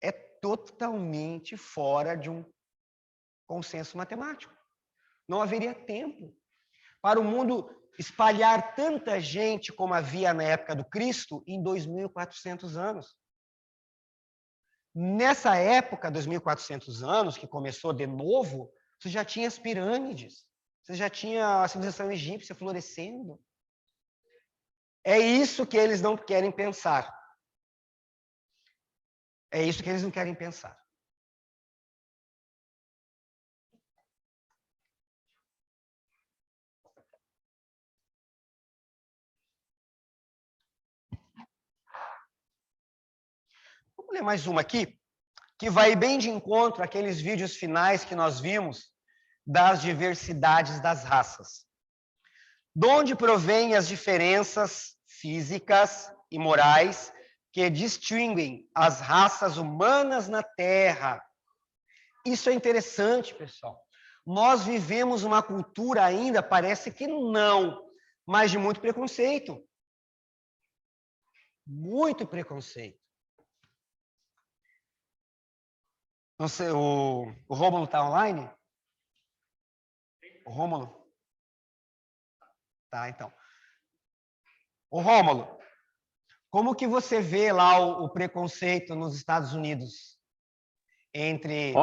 É totalmente fora de um consenso matemático. Não haveria tempo para o mundo espalhar tanta gente como havia na época do Cristo em 2.400 anos. Nessa época, 2.400 anos, que começou de novo, você já tinha as pirâmides, você já tinha a civilização egípcia florescendo. É isso que eles não querem pensar. É isso que eles não querem pensar. Vamos ler mais uma aqui, que vai bem de encontro àqueles vídeos finais que nós vimos das diversidades das raças. De onde provêm as diferenças físicas e morais que distinguem as raças humanas na Terra? Isso é interessante, pessoal. Nós vivemos uma cultura ainda, parece que não, mas de muito preconceito. Muito preconceito. Não sei, o Rômulo está online? O Rômulo? Tá, então. O Rômulo, como que você vê lá o preconceito nos Estados Unidos entre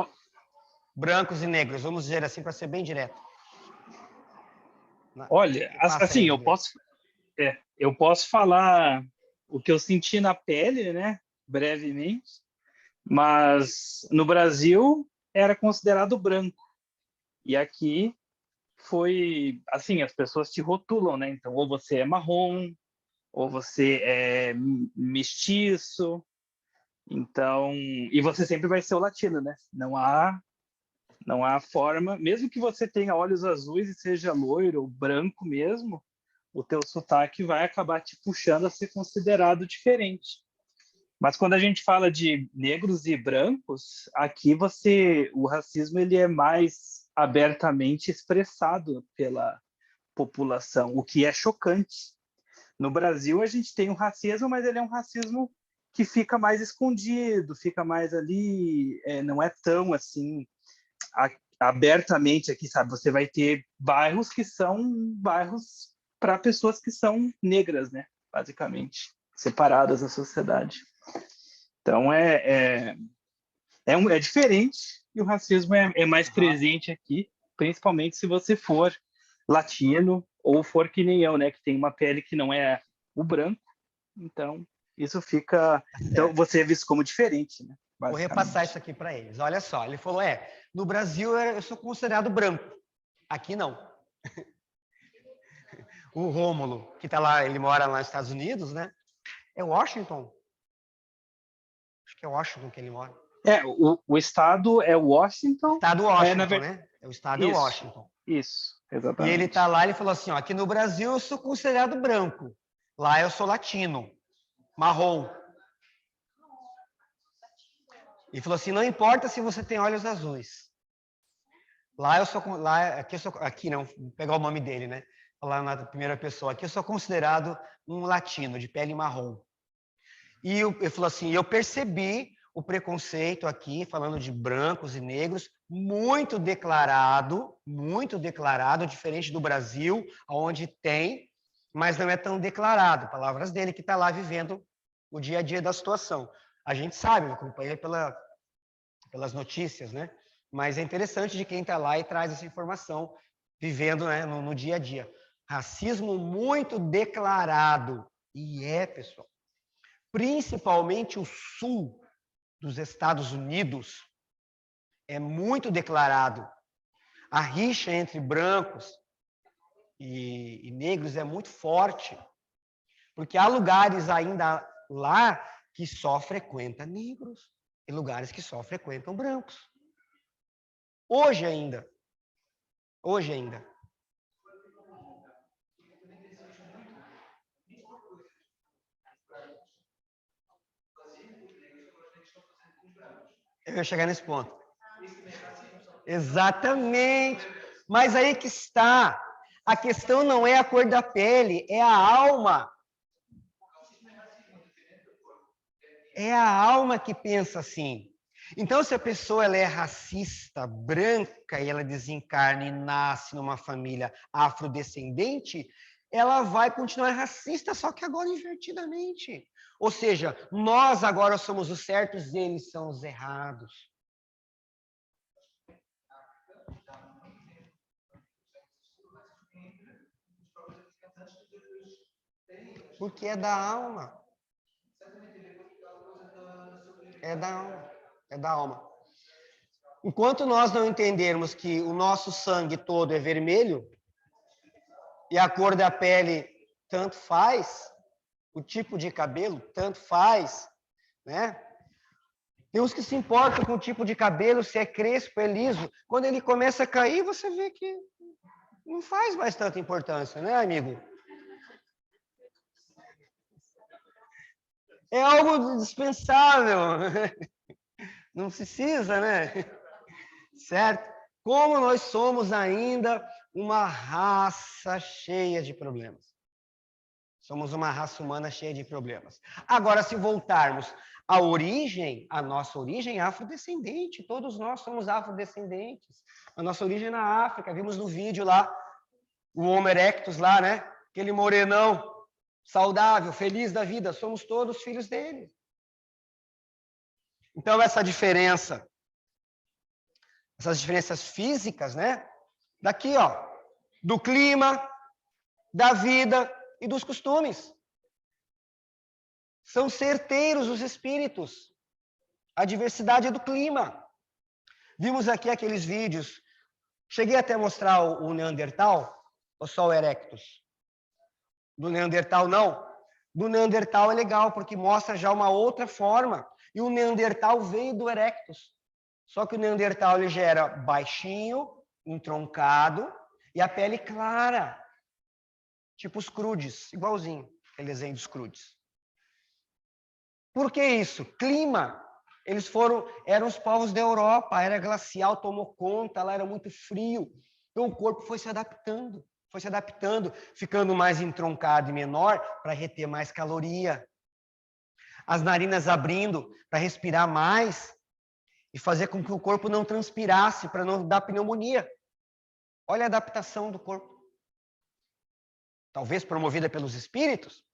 brancos e negros? Vamos dizer assim, para ser bem direto. Olha, assim, eu posso falar o que eu senti na pele, né, brevemente, mas no Brasil era considerado branco, e aqui foi, assim, as pessoas te rotulam, né, então ou você é marrom, ou você é mestiço, então, e você sempre vai ser o latino, né, não há forma, mesmo que você tenha olhos azuis e seja loiro ou branco mesmo, o teu sotaque vai acabar te puxando a ser considerado diferente. Mas quando a gente fala de negros e brancos, aqui o racismo ele é mais abertamente expressado pela população, o que é chocante. No Brasil a gente tem um racismo, mas ele é um racismo que fica mais escondido, fica mais ali, não é tão assim abertamente aqui, sabe? Você vai ter bairros que são bairros para pessoas que são negras, né? Basicamente, separadas da sociedade. Então é diferente e o racismo é mais presente aqui, principalmente se você for latino ou for que nem eu, né? Que tem uma pele que não é o branco. Então, isso fica... Então, você é visto como diferente, né? Vou repassar isso aqui para eles. Olha só, ele falou, no Brasil eu sou considerado branco. Aqui não. O Rômulo, que tá lá, ele mora lá nos Estados Unidos, né? É Washington? Acho que é Washington que ele mora. O estado é Washington. Estado Washington, né? O estado é Washington. Isso, exatamente. E ele tá lá, ele falou assim, ó, aqui no Brasil eu sou considerado branco. Lá eu sou latino, marrom. E falou assim, não importa se você tem olhos azuis. Lá eu sou, aqui não, vou pegar o nome dele, né? Falar na primeira pessoa, aqui eu sou considerado um latino, de pele marrom. E ele falou assim, eu percebi o preconceito aqui, falando de brancos e negros, muito declarado, diferente do Brasil, onde tem, mas não é tão declarado. Palavras dele, que está lá vivendo o dia a dia da situação. A gente sabe, acompanha pelas notícias, né? Mas é interessante de quem está lá e traz essa informação, vivendo, né, no dia a dia. Racismo muito declarado. E pessoal. Principalmente o sul dos Estados Unidos é muito declarado. A rixa entre brancos e negros é muito forte, porque há lugares ainda lá que só frequentam negros e lugares que só frequentam brancos. Hoje ainda. Eu ia chegar nesse ponto. Exatamente. Mas aí que está. A questão não é a cor da pele, é a alma. É a alma que pensa assim. Então, se a pessoa ela é racista, branca, e ela desencarna e nasce numa família afrodescendente, ela vai continuar racista, só que agora invertidamente. Ou seja, nós agora somos os certos, eles são os errados. Porque é da alma. É da alma. É da alma. Enquanto nós não entendermos que o nosso sangue todo é vermelho, e a cor da pele tanto faz, o tipo de cabelo tanto faz, né? Tem uns que se importam com o tipo de cabelo, se é crespo, é liso. Quando ele começa a cair, você vê que não faz mais tanta importância, né, amigo? É algo dispensável. Não precisa, né? Certo? Como nós somos ainda uma raça cheia de problemas. Somos uma raça humana cheia de problemas. Agora, se voltarmos à origem, a nossa origem é afrodescendente. Todos nós somos afrodescendentes. A nossa origem é na África. Vimos no vídeo lá, o Homo erectus lá, né? Aquele morenão, saudável, feliz da vida. Somos todos filhos dele. Então, essas diferenças físicas, né? Daqui, ó, do clima, da vida e dos costumes. São certeiros os espíritos. A diversidade é do clima. Vimos aqui aqueles vídeos. Cheguei até a mostrar o Neandertal, ou só o Erectus? Do Neandertal, não. Do Neandertal é legal, porque mostra já uma outra forma. E o Neandertal veio do Erectus. Só que o Neandertal ele já era baixinho, entroncado, e a pele clara. Tipo os crudes, igualzinho, aquele desenho dos crudes. Por que isso? Clima. Eram os povos da Europa, a era glacial tomou conta, lá era muito frio. Então o corpo foi se adaptando, ficando mais entroncado e menor para reter mais caloria. As narinas abrindo para respirar mais e fazer com que o corpo não transpirasse para não dar pneumonia. Olha a adaptação do corpo. Talvez promovida pelos espíritos,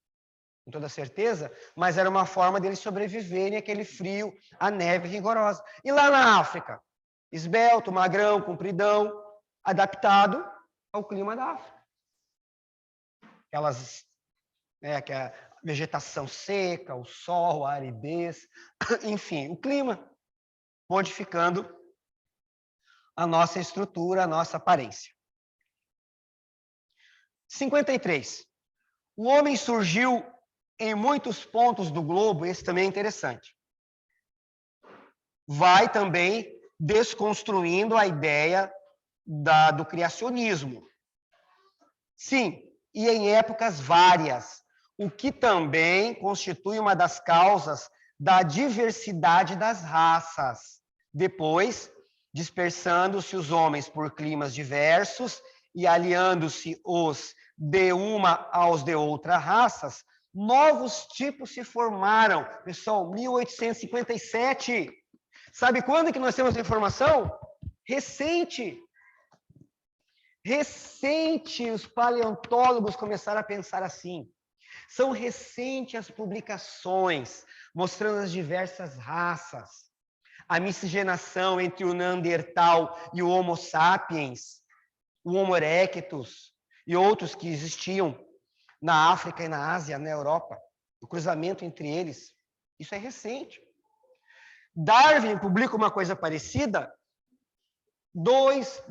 com toda certeza, mas era uma forma deles sobreviverem àquele frio, à neve rigorosa. E lá na África, esbelto, magrão, compridão, adaptado ao clima da África. Que a vegetação seca, o sol, a aridez, enfim, o clima modificando a nossa estrutura, a nossa aparência. 53. O homem surgiu em muitos pontos do globo, esse também é interessante. Vai também desconstruindo a ideia do criacionismo. Sim, e em épocas várias, o que também constitui uma das causas da diversidade das raças. Depois, dispersando-se os homens por climas diversos e aliando-se os de uma aos de outra raças, novos tipos se formaram. Pessoal, 1857. Sabe quando que nós temos a informação? Recente. Recente, os paleontólogos começaram a pensar assim. São recentes as publicações mostrando as diversas raças, a miscigenação entre o Neandertal e o Homo sapiens, o Homo erectus e outros que existiam na África e na Ásia, na Europa, o cruzamento entre eles. Isso é recente. Darwin publica uma coisa parecida 2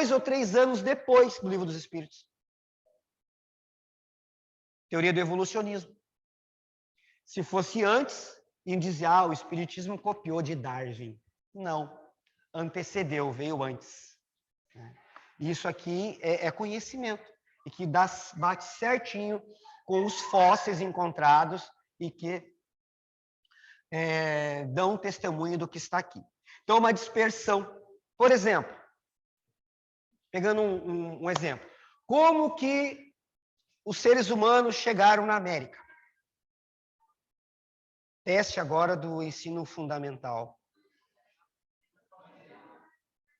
ou 3 anos depois do Livro dos Espíritos. Teoria do evolucionismo. Se fosse antes, iam dizer, o Espiritismo copiou de Darwin. Não, antecedeu, veio antes. Isso aqui é conhecimento, e que bate certinho com os fósseis encontrados e que dão testemunho do que está aqui. Então, uma dispersão. Por exemplo, pegando um exemplo, como que os seres humanos chegaram na América? Teste agora do ensino fundamental.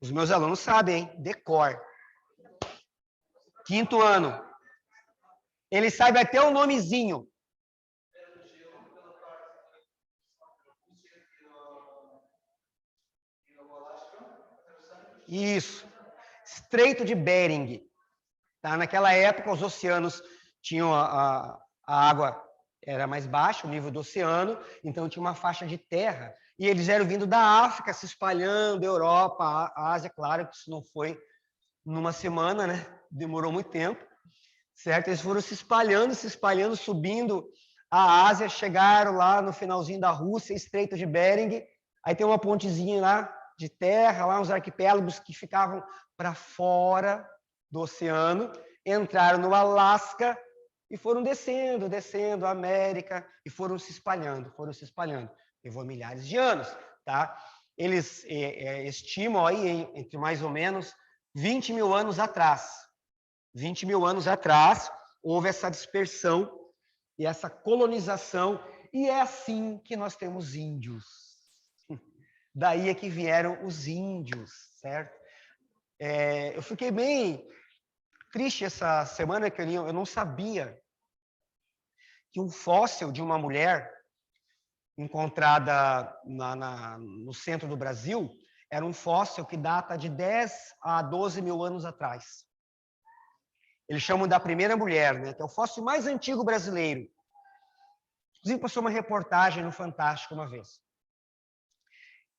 Os meus alunos sabem, hein? Decor. 5º ano. Ele sabe até o nomezinho. Isso. Estreito de Bering. Tá? Naquela época, os oceanos tinham a água era mais baixa, o nível do oceano, então tinha uma faixa de terra. E eles eram vindo da África, se espalhando, Europa, a Ásia. Claro que isso não foi numa semana, né? Demorou muito tempo, certo? Eles foram se espalhando, subindo a Ásia, chegaram lá no finalzinho da Rússia, Estreito de Bering, aí tem uma pontezinha lá de terra, lá uns arquipélagos que ficavam para fora do oceano, entraram no Alasca e foram descendo a América e foram se espalhando. Levou milhares de anos, tá? Eles estimam aí entre mais ou menos 20 mil anos atrás. 20 mil anos atrás, houve essa dispersão e essa colonização, e é assim que nós temos índios. Daí é que vieram os índios, certo? Eu fiquei bem triste essa semana que eu não sabia que um fóssil de uma mulher encontrada no centro do Brasil era um fóssil que data de 10 a 12 mil anos atrás. Eles chamam da primeira mulher, né? Que é o fóssil mais antigo brasileiro. Inclusive, passou uma reportagem no Fantástico uma vez.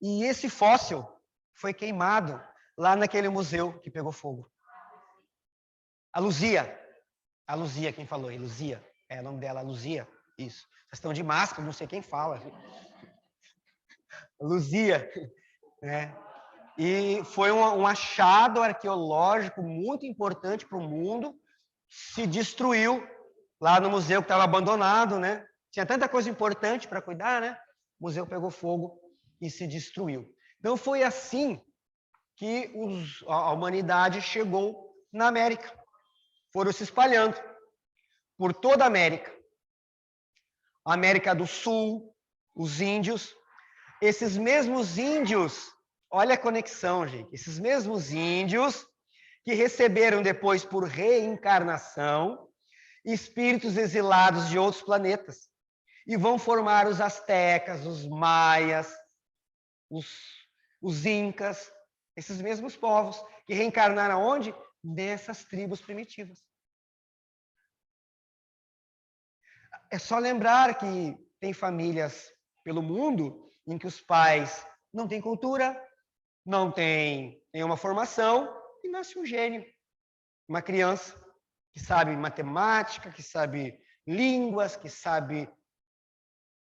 E esse fóssil foi queimado lá naquele museu que pegou fogo. A Luzia, quem falou aí? Luzia, é o nome dela, Luzia, isso. Vocês estão de máscara, não sei quem fala. Luzia, né? E foi um achado arqueológico muito importante para o mundo. Se destruiu lá no museu que estava abandonado, né? Tinha tanta coisa importante para cuidar, né? O museu pegou fogo e se destruiu. Então, foi assim que a humanidade chegou na América. Foram se espalhando por toda a América. A América do Sul, os índios. Esses mesmos índios, olha a conexão, gente. Esses mesmos índios que receberam depois por reencarnação espíritos exilados de outros planetas. E vão formar os astecas, os maias, os incas, esses mesmos povos que reencarnaram onde? Nessas tribos primitivas. É só lembrar que tem famílias pelo mundo em que os pais não têm cultura, não têm nenhuma formação, e nasce um gênio, uma criança que sabe matemática, que sabe línguas, que sabe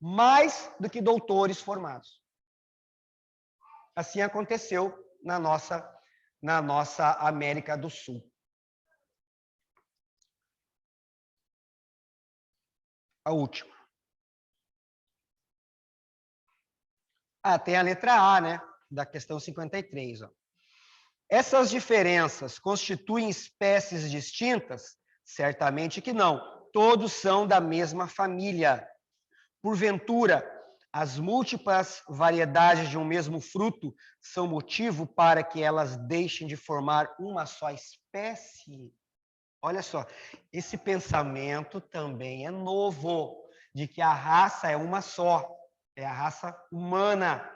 mais do que doutores formados. Assim aconteceu na nossa América do Sul. A última. Tem a letra A, né? Da questão 53. Ó. Essas diferenças constituem espécies distintas? Certamente que não. Todos são da mesma família. Porventura, as múltiplas variedades de um mesmo fruto são motivo para que elas deixem de formar uma só espécie? Olha só, esse pensamento também é novo, de que a raça é uma só, é a raça humana.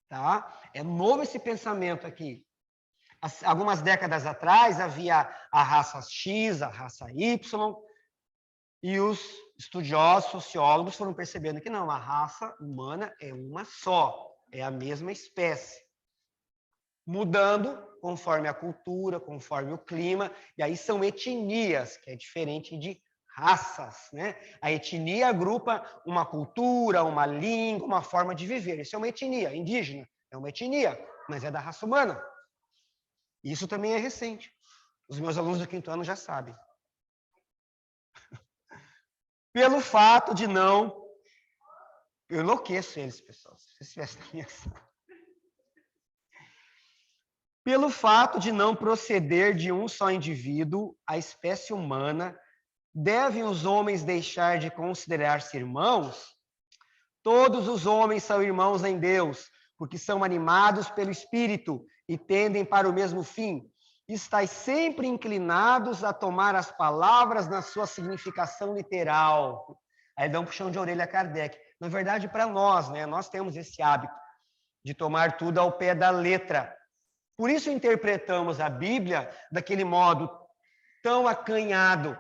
Tá? É novo esse pensamento aqui. Algumas décadas atrás havia a raça X, a raça Y, e os estudiosos, sociólogos foram percebendo que não, a raça humana é uma só, é a mesma espécie. Mudando conforme a cultura, conforme o clima, e aí são etnias, que é diferente de raças, né? A etnia agrupa uma cultura, uma língua, uma forma de viver. Isso é uma etnia. Indígena é uma etnia, mas é da raça humana. Isso também é recente. Os meus alunos do 5º ano já sabem. Pelo fato de não... Eu enlouqueço eles, pessoal. Se vocês estivessem na minha sala. Pelo fato de não proceder de um só indivíduo, a espécie humana, devem os homens deixar de considerar-se irmãos? Todos os homens são irmãos em Deus, porque são animados pelo Espírito e tendem para o mesmo fim. Estais sempre inclinados a tomar as palavras na sua significação literal. Aí dá um puxão de orelha a Kardec. Na verdade, para nós, né, nós temos esse hábito de tomar tudo ao pé da letra. Por isso interpretamos a Bíblia daquele modo tão acanhado.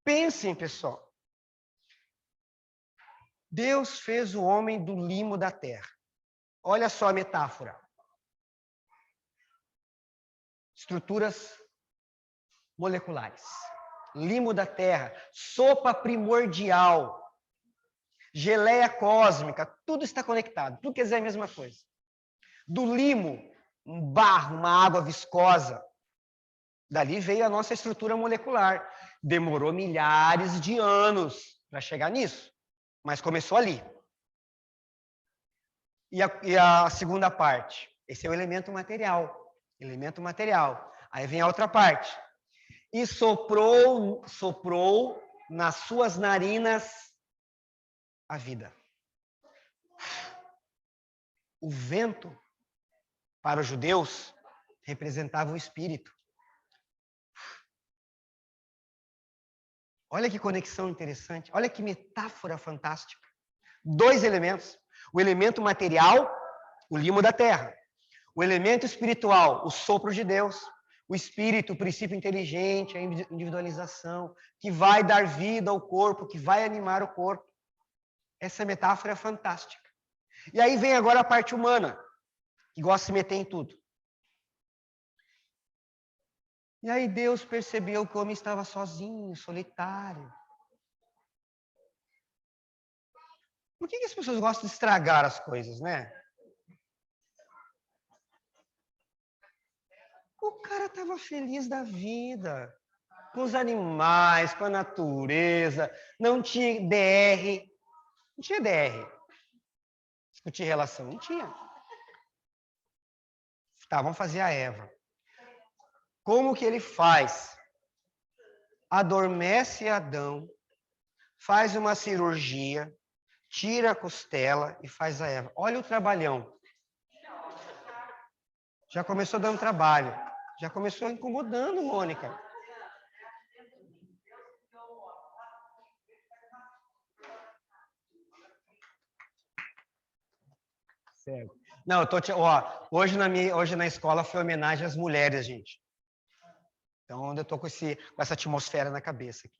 Pensem, pessoal. Deus fez o homem do limo da terra. Olha só a metáfora. Estruturas moleculares. Limo da terra, sopa primordial, geleia cósmica, tudo está conectado, tudo quer dizer a mesma coisa. Do limo, um barro, uma água viscosa. Dali veio a nossa estrutura molecular. Demorou milhares de anos para chegar nisso, mas começou ali. E a segunda parte? Esse é o elemento material. Elemento material. Aí vem a outra parte. E soprou nas suas narinas a vida. O vento, para os judeus, representava o espírito. Olha que conexão interessante. Olha que metáfora fantástica. 2 elementos. O elemento material, o limo da terra. O elemento espiritual, o sopro de Deus. O espírito, o princípio inteligente, a individualização, que vai dar vida ao corpo, que vai animar o corpo. Essa metáfora é fantástica. E aí vem agora a parte humana, que gosta de se meter em tudo. E aí Deus percebeu que o homem estava sozinho, solitário. Por que as pessoas gostam de estragar as coisas, né? O cara estava feliz da vida. com os animais, com a natureza. Não tinha DR. Não tinha DR. Discutir relação. Não tinha. Tá, vamos fazer a Eva. Como que ele faz? Adormece Adão, faz uma cirurgia, tira a costela e faz a Eva. Olha o trabalhão. Já começou dando trabalho. Já começou incomodando, Mônica. Certo. Não, eu tô hoje na escola foi homenagem às mulheres, gente. Então, eu tô com essa atmosfera na cabeça aqui.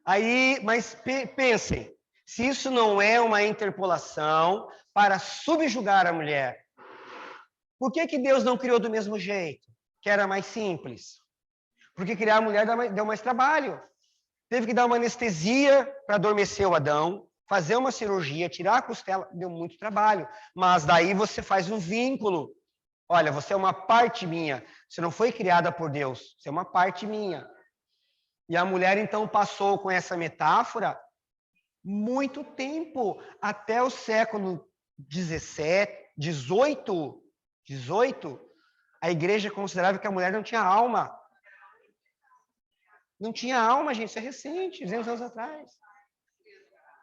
Aí, mas pensem, se isso não é uma interpolação para subjugar a mulher, por que Deus não criou do mesmo jeito, que era mais simples? Porque criar a mulher deu mais trabalho. Teve que dar uma anestesia para adormecer o Adão, fazer uma cirurgia, tirar a costela, deu muito trabalho. Mas daí você faz um vínculo. Olha, você é uma parte minha. Você não foi criada por Deus, você é uma parte minha. E a mulher, então, passou com essa metáfora muito tempo, até o século 17, 18, a igreja considerava que a mulher não tinha alma. Não tinha alma, gente, isso é recente, 200 anos atrás.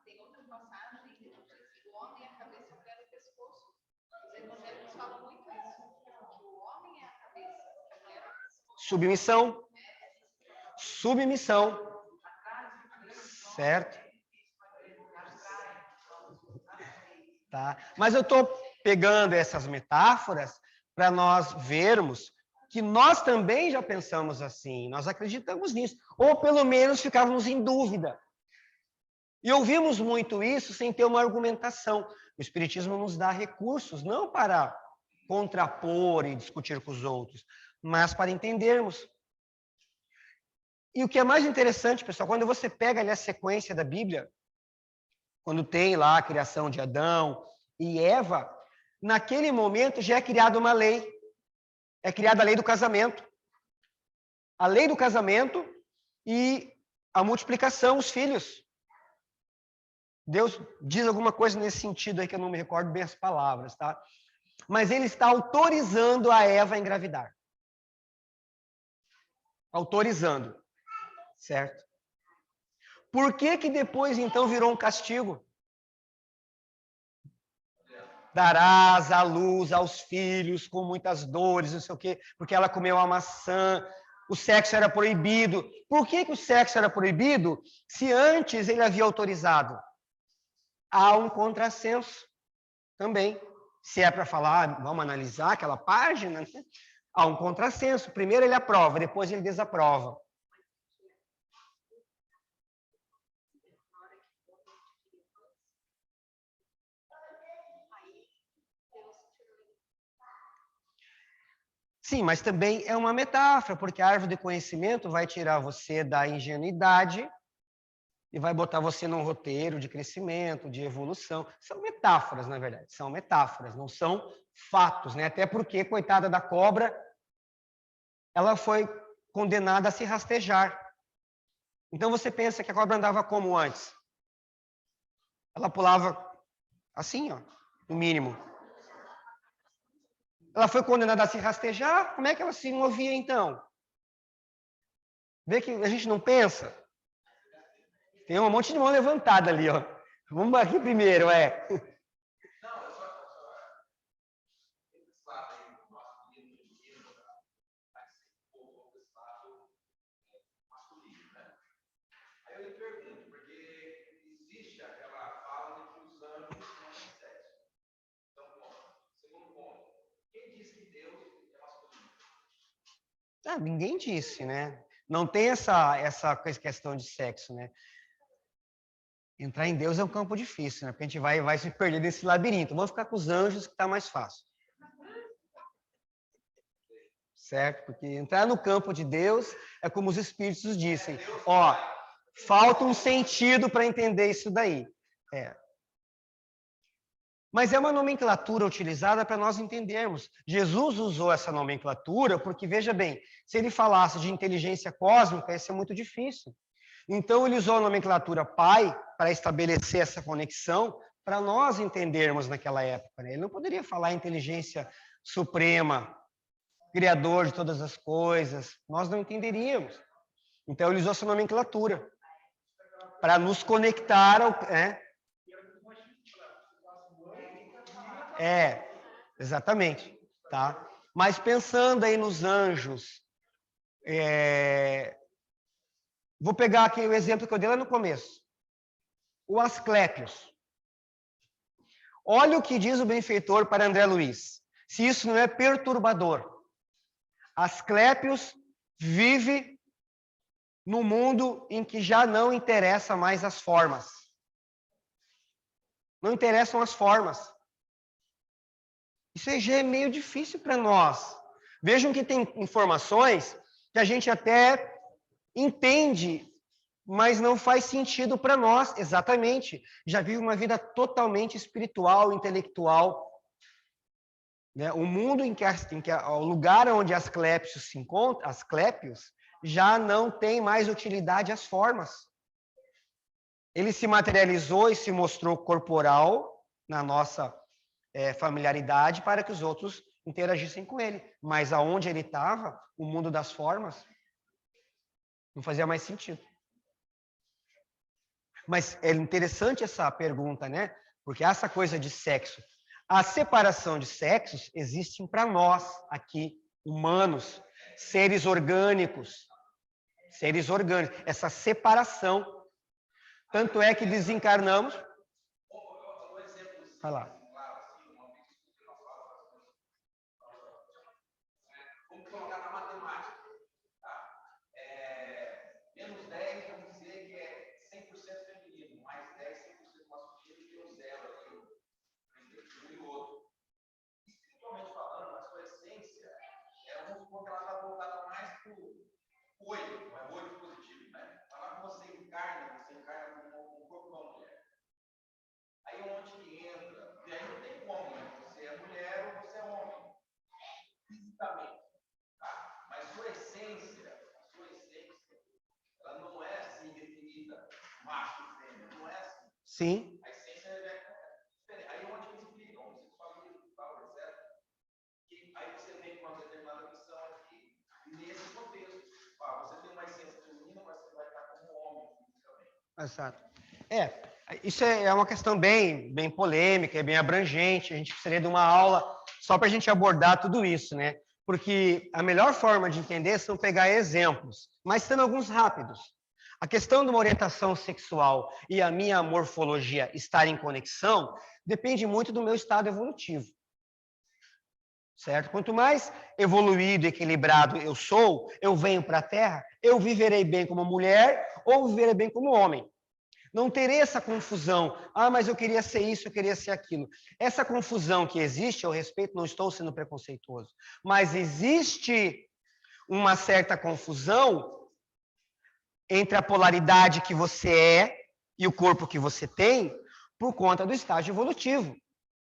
Tem outra passagem que diz que o homem é a cabeça e a mulher é o pescoço. Os evangélicos falam muito isso, que o homem é a cabeça e a mulher é o pescoço. Submissão. Submissão. Certo? Tá? Mas eu estou pegando essas metáforas para nós vermos que nós também já pensamos assim, nós acreditamos nisso, ou pelo menos ficávamos em dúvida. E ouvimos muito isso sem ter uma argumentação. O Espiritismo nos dá recursos, não para contrapor e discutir com os outros, mas para entendermos. E o que é mais interessante, pessoal, quando você pega ali a sequência da Bíblia, quando tem lá a criação de Adão e Eva, naquele momento já é criada uma lei. É criada a lei do casamento. A lei do casamento e a multiplicação, os filhos. Deus diz alguma coisa nesse sentido aí que eu não me recordo bem as palavras, tá? Mas ele está autorizando a Eva a engravidar. Autorizando. Certo? Por que depois, então, virou um castigo? Darás à luz aos filhos com muitas dores, não sei o quê, porque ela comeu a maçã, o sexo era proibido. Por que o sexo era proibido se antes ele havia autorizado? Há um contrassenso também. Se é para falar, vamos analisar aquela página, né? Há um contrassenso. Primeiro ele aprova, depois ele desaprova. Sim, mas também é uma metáfora, porque a árvore de conhecimento vai tirar você da ingenuidade e vai botar você num roteiro de crescimento, de evolução. São metáforas, na verdade, são metáforas, não são fatos, né? Até porque, coitada da cobra, ela foi condenada a se rastejar. Então você pensa que a cobra andava como antes? Ela pulava assim, ó, no mínimo. Ela foi condenada a se rastejar, como é que ela se movia então? Vê que a gente não pensa? Tem um monte de mão levantada ali, ó. Vamos aqui primeiro, Aí eu lhe pergunto, porque existe aquela fala de que os anjos não têm sexo. Então, segundo ponto, quem disse que Deus é masculino? Ninguém disse, né? Não tem essa questão de sexo, né? Entrar em Deus é um campo difícil, né? Porque a gente vai se perder nesse labirinto. Vamos ficar com os anjos, que está mais fácil. Certo? Porque entrar no campo de Deus é como os espíritos dizem. Ó, falta um sentido para entender isso daí. Mas é uma nomenclatura utilizada para nós entendermos. Jesus usou essa nomenclatura porque, veja bem, se ele falasse de inteligência cósmica, ia ser muito difícil. Então, ele usou a nomenclatura pai para estabelecer essa conexão para nós entendermos naquela época, né? Ele não poderia falar inteligência suprema, criador de todas as coisas. Nós não entenderíamos. Então, ele usou essa nomenclatura para nos conectar ao... Exatamente, tá? Mas pensando aí nos anjos, vou pegar aqui o exemplo que eu dei lá no começo. O Asclépios. Olha o que diz o benfeitor para André Luiz. Se isso não é perturbador. Asclépios vive no mundo em que já não interessa mais as formas. Não interessam as formas. Isso aí já é meio difícil para nós. Vejam que tem informações que a gente até entende, mas não faz sentido para nós, exatamente. Já vive uma vida totalmente espiritual, intelectual. Né? O mundo o lugar onde Asclépios se encontra, Asclépios, já não tem mais utilidade às formas. Ele se materializou e se mostrou corporal na nossa familiaridade para que os outros interagissem com ele. Mas aonde ele estava, o mundo das formas, não fazia mais sentido. Mas é interessante essa pergunta, né? Porque essa coisa de sexo, a separação de sexos existe para nós aqui, humanos, seres orgânicos. Seres orgânicos. Essa separação. Tanto é que desencarnamos. Vai lá. Vamos colocar na matemática. Tá? Menos 10, vamos dizer que é 100% feminino, mais 10, 100% masculino, e tem um zero aqui, um e o outro. Espiritualmente falando, na sua essência, vamos supor que ela está voltada mais para o 8, é 8 positivo, né? Falar que você encarna com o corpo de uma mulher. Aí onde que entra? E aí não tem como, né? Você é mulher ou você é homem. Fisicamente. Tá? Mas sua essência, ela não é assim definida, macho e fêmea, não é assim. Sim. A essência é diferente. Aí onde que explica, homossexualismo e tal, etc. E aí você vem com uma determinada missão aqui, nesse contexto. Você tem uma essência feminina, mas você vai estar como homem fisicamente. Exato. Isso é uma questão bem polêmica, é bem abrangente. A gente precisaria de uma aula só para a gente abordar tudo isso, né? Porque a melhor forma de entender são pegar exemplos, mas sendo alguns rápidos. A questão de uma orientação sexual e a minha morfologia estar em conexão depende muito do meu estado evolutivo. Certo? Quanto mais evoluído, equilibrado eu sou, eu venho para a Terra, eu viverei bem como mulher ou viverei bem como homem. Não terei essa confusão. Mas eu queria ser isso, eu queria ser aquilo. Essa confusão que existe, eu respeito, não estou sendo preconceituoso. Mas existe uma certa confusão entre a polaridade que você é e o corpo que você tem por conta do estágio evolutivo.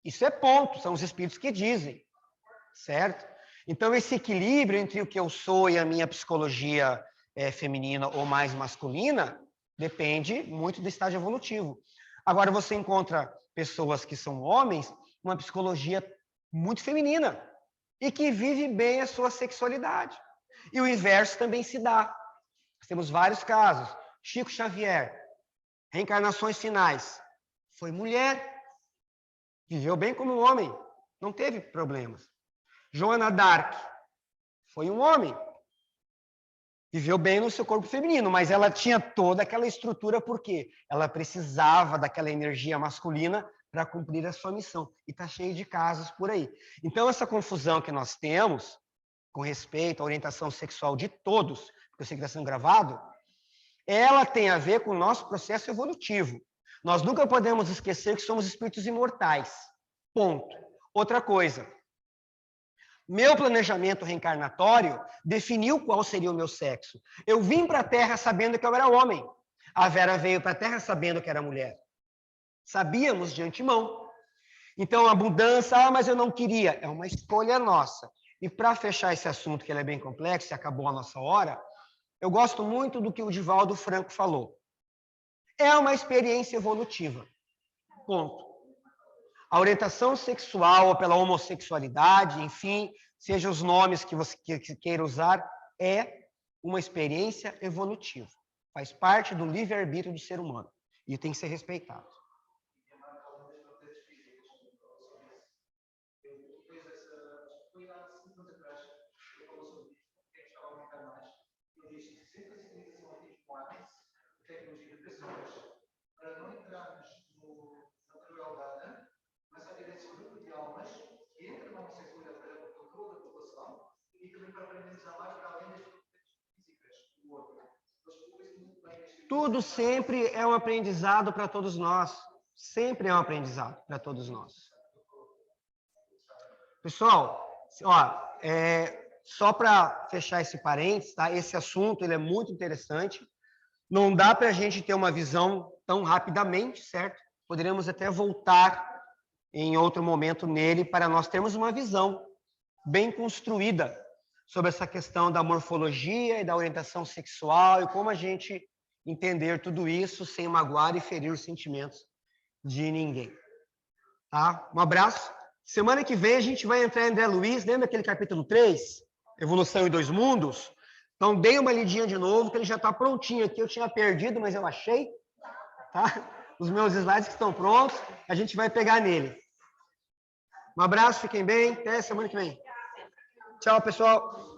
Isso é ponto, são os espíritos que dizem. Certo? Então, esse equilíbrio entre o que eu sou e a minha psicologia feminina ou mais masculina depende muito do estágio evolutivo. Agora, você encontra pessoas que são homens, uma psicologia muito feminina e que vive bem a sua sexualidade. E o inverso também se dá. Nós temos vários casos. Chico Xavier, reencarnações finais, foi mulher, viveu bem como homem, não teve problemas. Joana d'Arc foi um homem, viveu bem no seu corpo feminino, mas ela tinha toda aquela estrutura porque ela precisava daquela energia masculina para cumprir a sua missão. E está cheio de casos por aí. Então, essa confusão que nós temos com respeito à orientação sexual de todos, porque eu sei que está sendo gravado, ela tem a ver com o nosso processo evolutivo. Nós nunca podemos esquecer que somos espíritos imortais. Ponto. Outra coisa. Meu planejamento reencarnatório definiu qual seria o meu sexo. Eu vim para a Terra sabendo que eu era homem. A Vera veio para a Terra sabendo que era mulher. Sabíamos de antemão. Então, a mudança, mas eu não queria, é uma escolha nossa. E para fechar esse assunto, que ele é bem complexo, e acabou a nossa hora, eu gosto muito do que o Divaldo Franco falou. É uma experiência evolutiva. Ponto. A orientação sexual ou pela homossexualidade, enfim, seja os nomes que você queira usar, é uma experiência evolutiva. Faz parte do livre-arbítrio do ser humano e tem que ser respeitado. Tecnologia de pessoas, para não entrarmos na crueldade, mas haver esse grupo de almas que entram na homossexualidade para o controle da população e também para aprendermos a amar para além das físicas do outro. Tudo sempre é um aprendizado para todos nós. Sempre é um aprendizado para todos nós. Pessoal, ó, só para fechar esse parênteses, tá? Esse assunto ele é muito interessante. Não dá para a gente ter uma visão tão rapidamente, certo? Poderíamos até voltar em outro momento nele para nós termos uma visão bem construída sobre essa questão da morfologia e da orientação sexual e como a gente entender tudo isso sem magoar e ferir os sentimentos de ninguém. Tá? Um abraço. Semana que vem a gente vai entrar em André Luiz, lembra aquele capítulo 3? Evolução em 2 mundos? Então, dei uma lidinha de novo, que ele já está prontinho aqui. Eu tinha perdido, mas eu achei. Tá? Os meus slides que estão prontos, a gente vai pegar nele. Um abraço, fiquem bem. Até semana que vem. Tchau, pessoal.